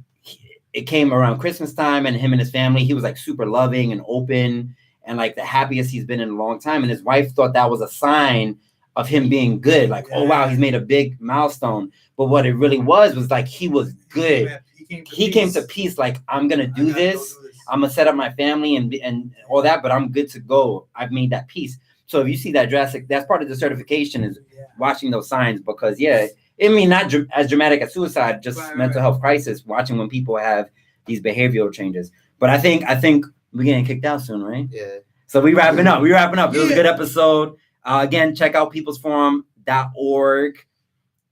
A: it came around Christmas time and him and his family, he was like super loving and open and like the happiest he's been in a long time. And his wife thought that was a sign of him being good. Like, oh, wow, he's made a big milestone. But what it really was like, he was good. He came to peace. Like, I'm going to do this. I'm going to set up my family and all that, but I'm good to go. I've made that peace. So if you see that drastic, that's part of the certification is watching those signs because, I mean, not as dramatic as suicide, just mental health crisis, watching when people have these behavioral changes. But I think we're getting kicked out soon, right?
E: Yeah.
A: So we wrapping up. It was a good episode. Again, check out peoplesforum.org.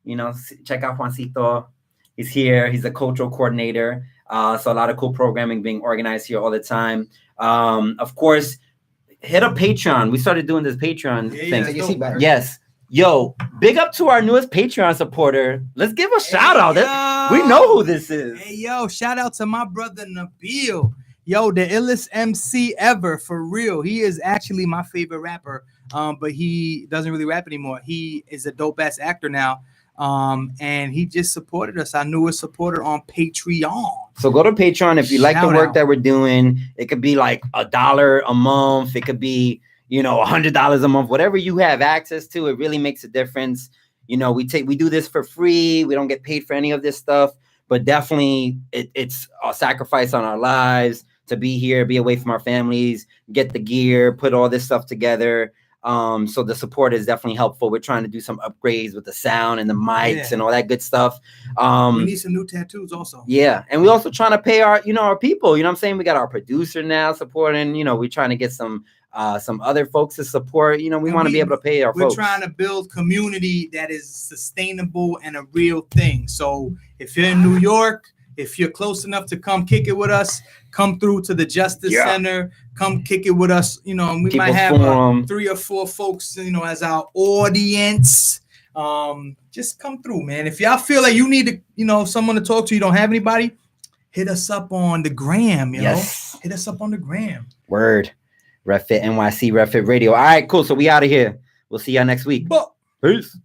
A: You know, check out Juancito. He's here. He's a cultural coordinator. So a lot of cool programming being organized here all the time. Of course, hit up Patreon. We started doing this Patreon thing. Yes. Yo, big up to our newest Patreon supporter. Let's give a shout out. We know who this is.
B: Hey, yo, shout out to my brother Nabil. Yo, the illest MC ever, for real. He is actually my favorite rapper, but he doesn't really rap anymore. He is a dope-ass actor now, and he just supported us, our newest supporter on Patreon.
A: So go to Patreon if you like the work that we're doing. It could be like $1 a month. It could be, you know, $100 a month, whatever you have access to. It really makes a difference. You know, we do this for free. We don't get paid for any of this stuff, but definitely it's a sacrifice on our lives to be here, be away from our families, get the gear, put all this stuff together. So the support is definitely helpful. We're trying to do some upgrades with the sound and the mics and all that good stuff.
B: We need some new tattoos also.
A: Yeah. And we're also trying to pay our people, you know what I'm saying? We got our producer now supporting, you know, we're trying to get some other folks to support. You know, we want to be able to pay our folks.
B: We're trying to build community that is sustainable and a real thing. So if you're in New York, if you're close enough to come kick it with us, come through to the Justice Center, come kick it with us. You know, and we might have 3 or 4 folks, you know, as our audience. Just come through, man. If y'all feel like you need to, you know, someone to talk to, you don't have anybody, hit us up on the gram, you know. Hit us up on the gram.
A: Word. RevFit NYC, RevFit Radio. All right, cool. So we out of here. We'll see y'all next week. Peace.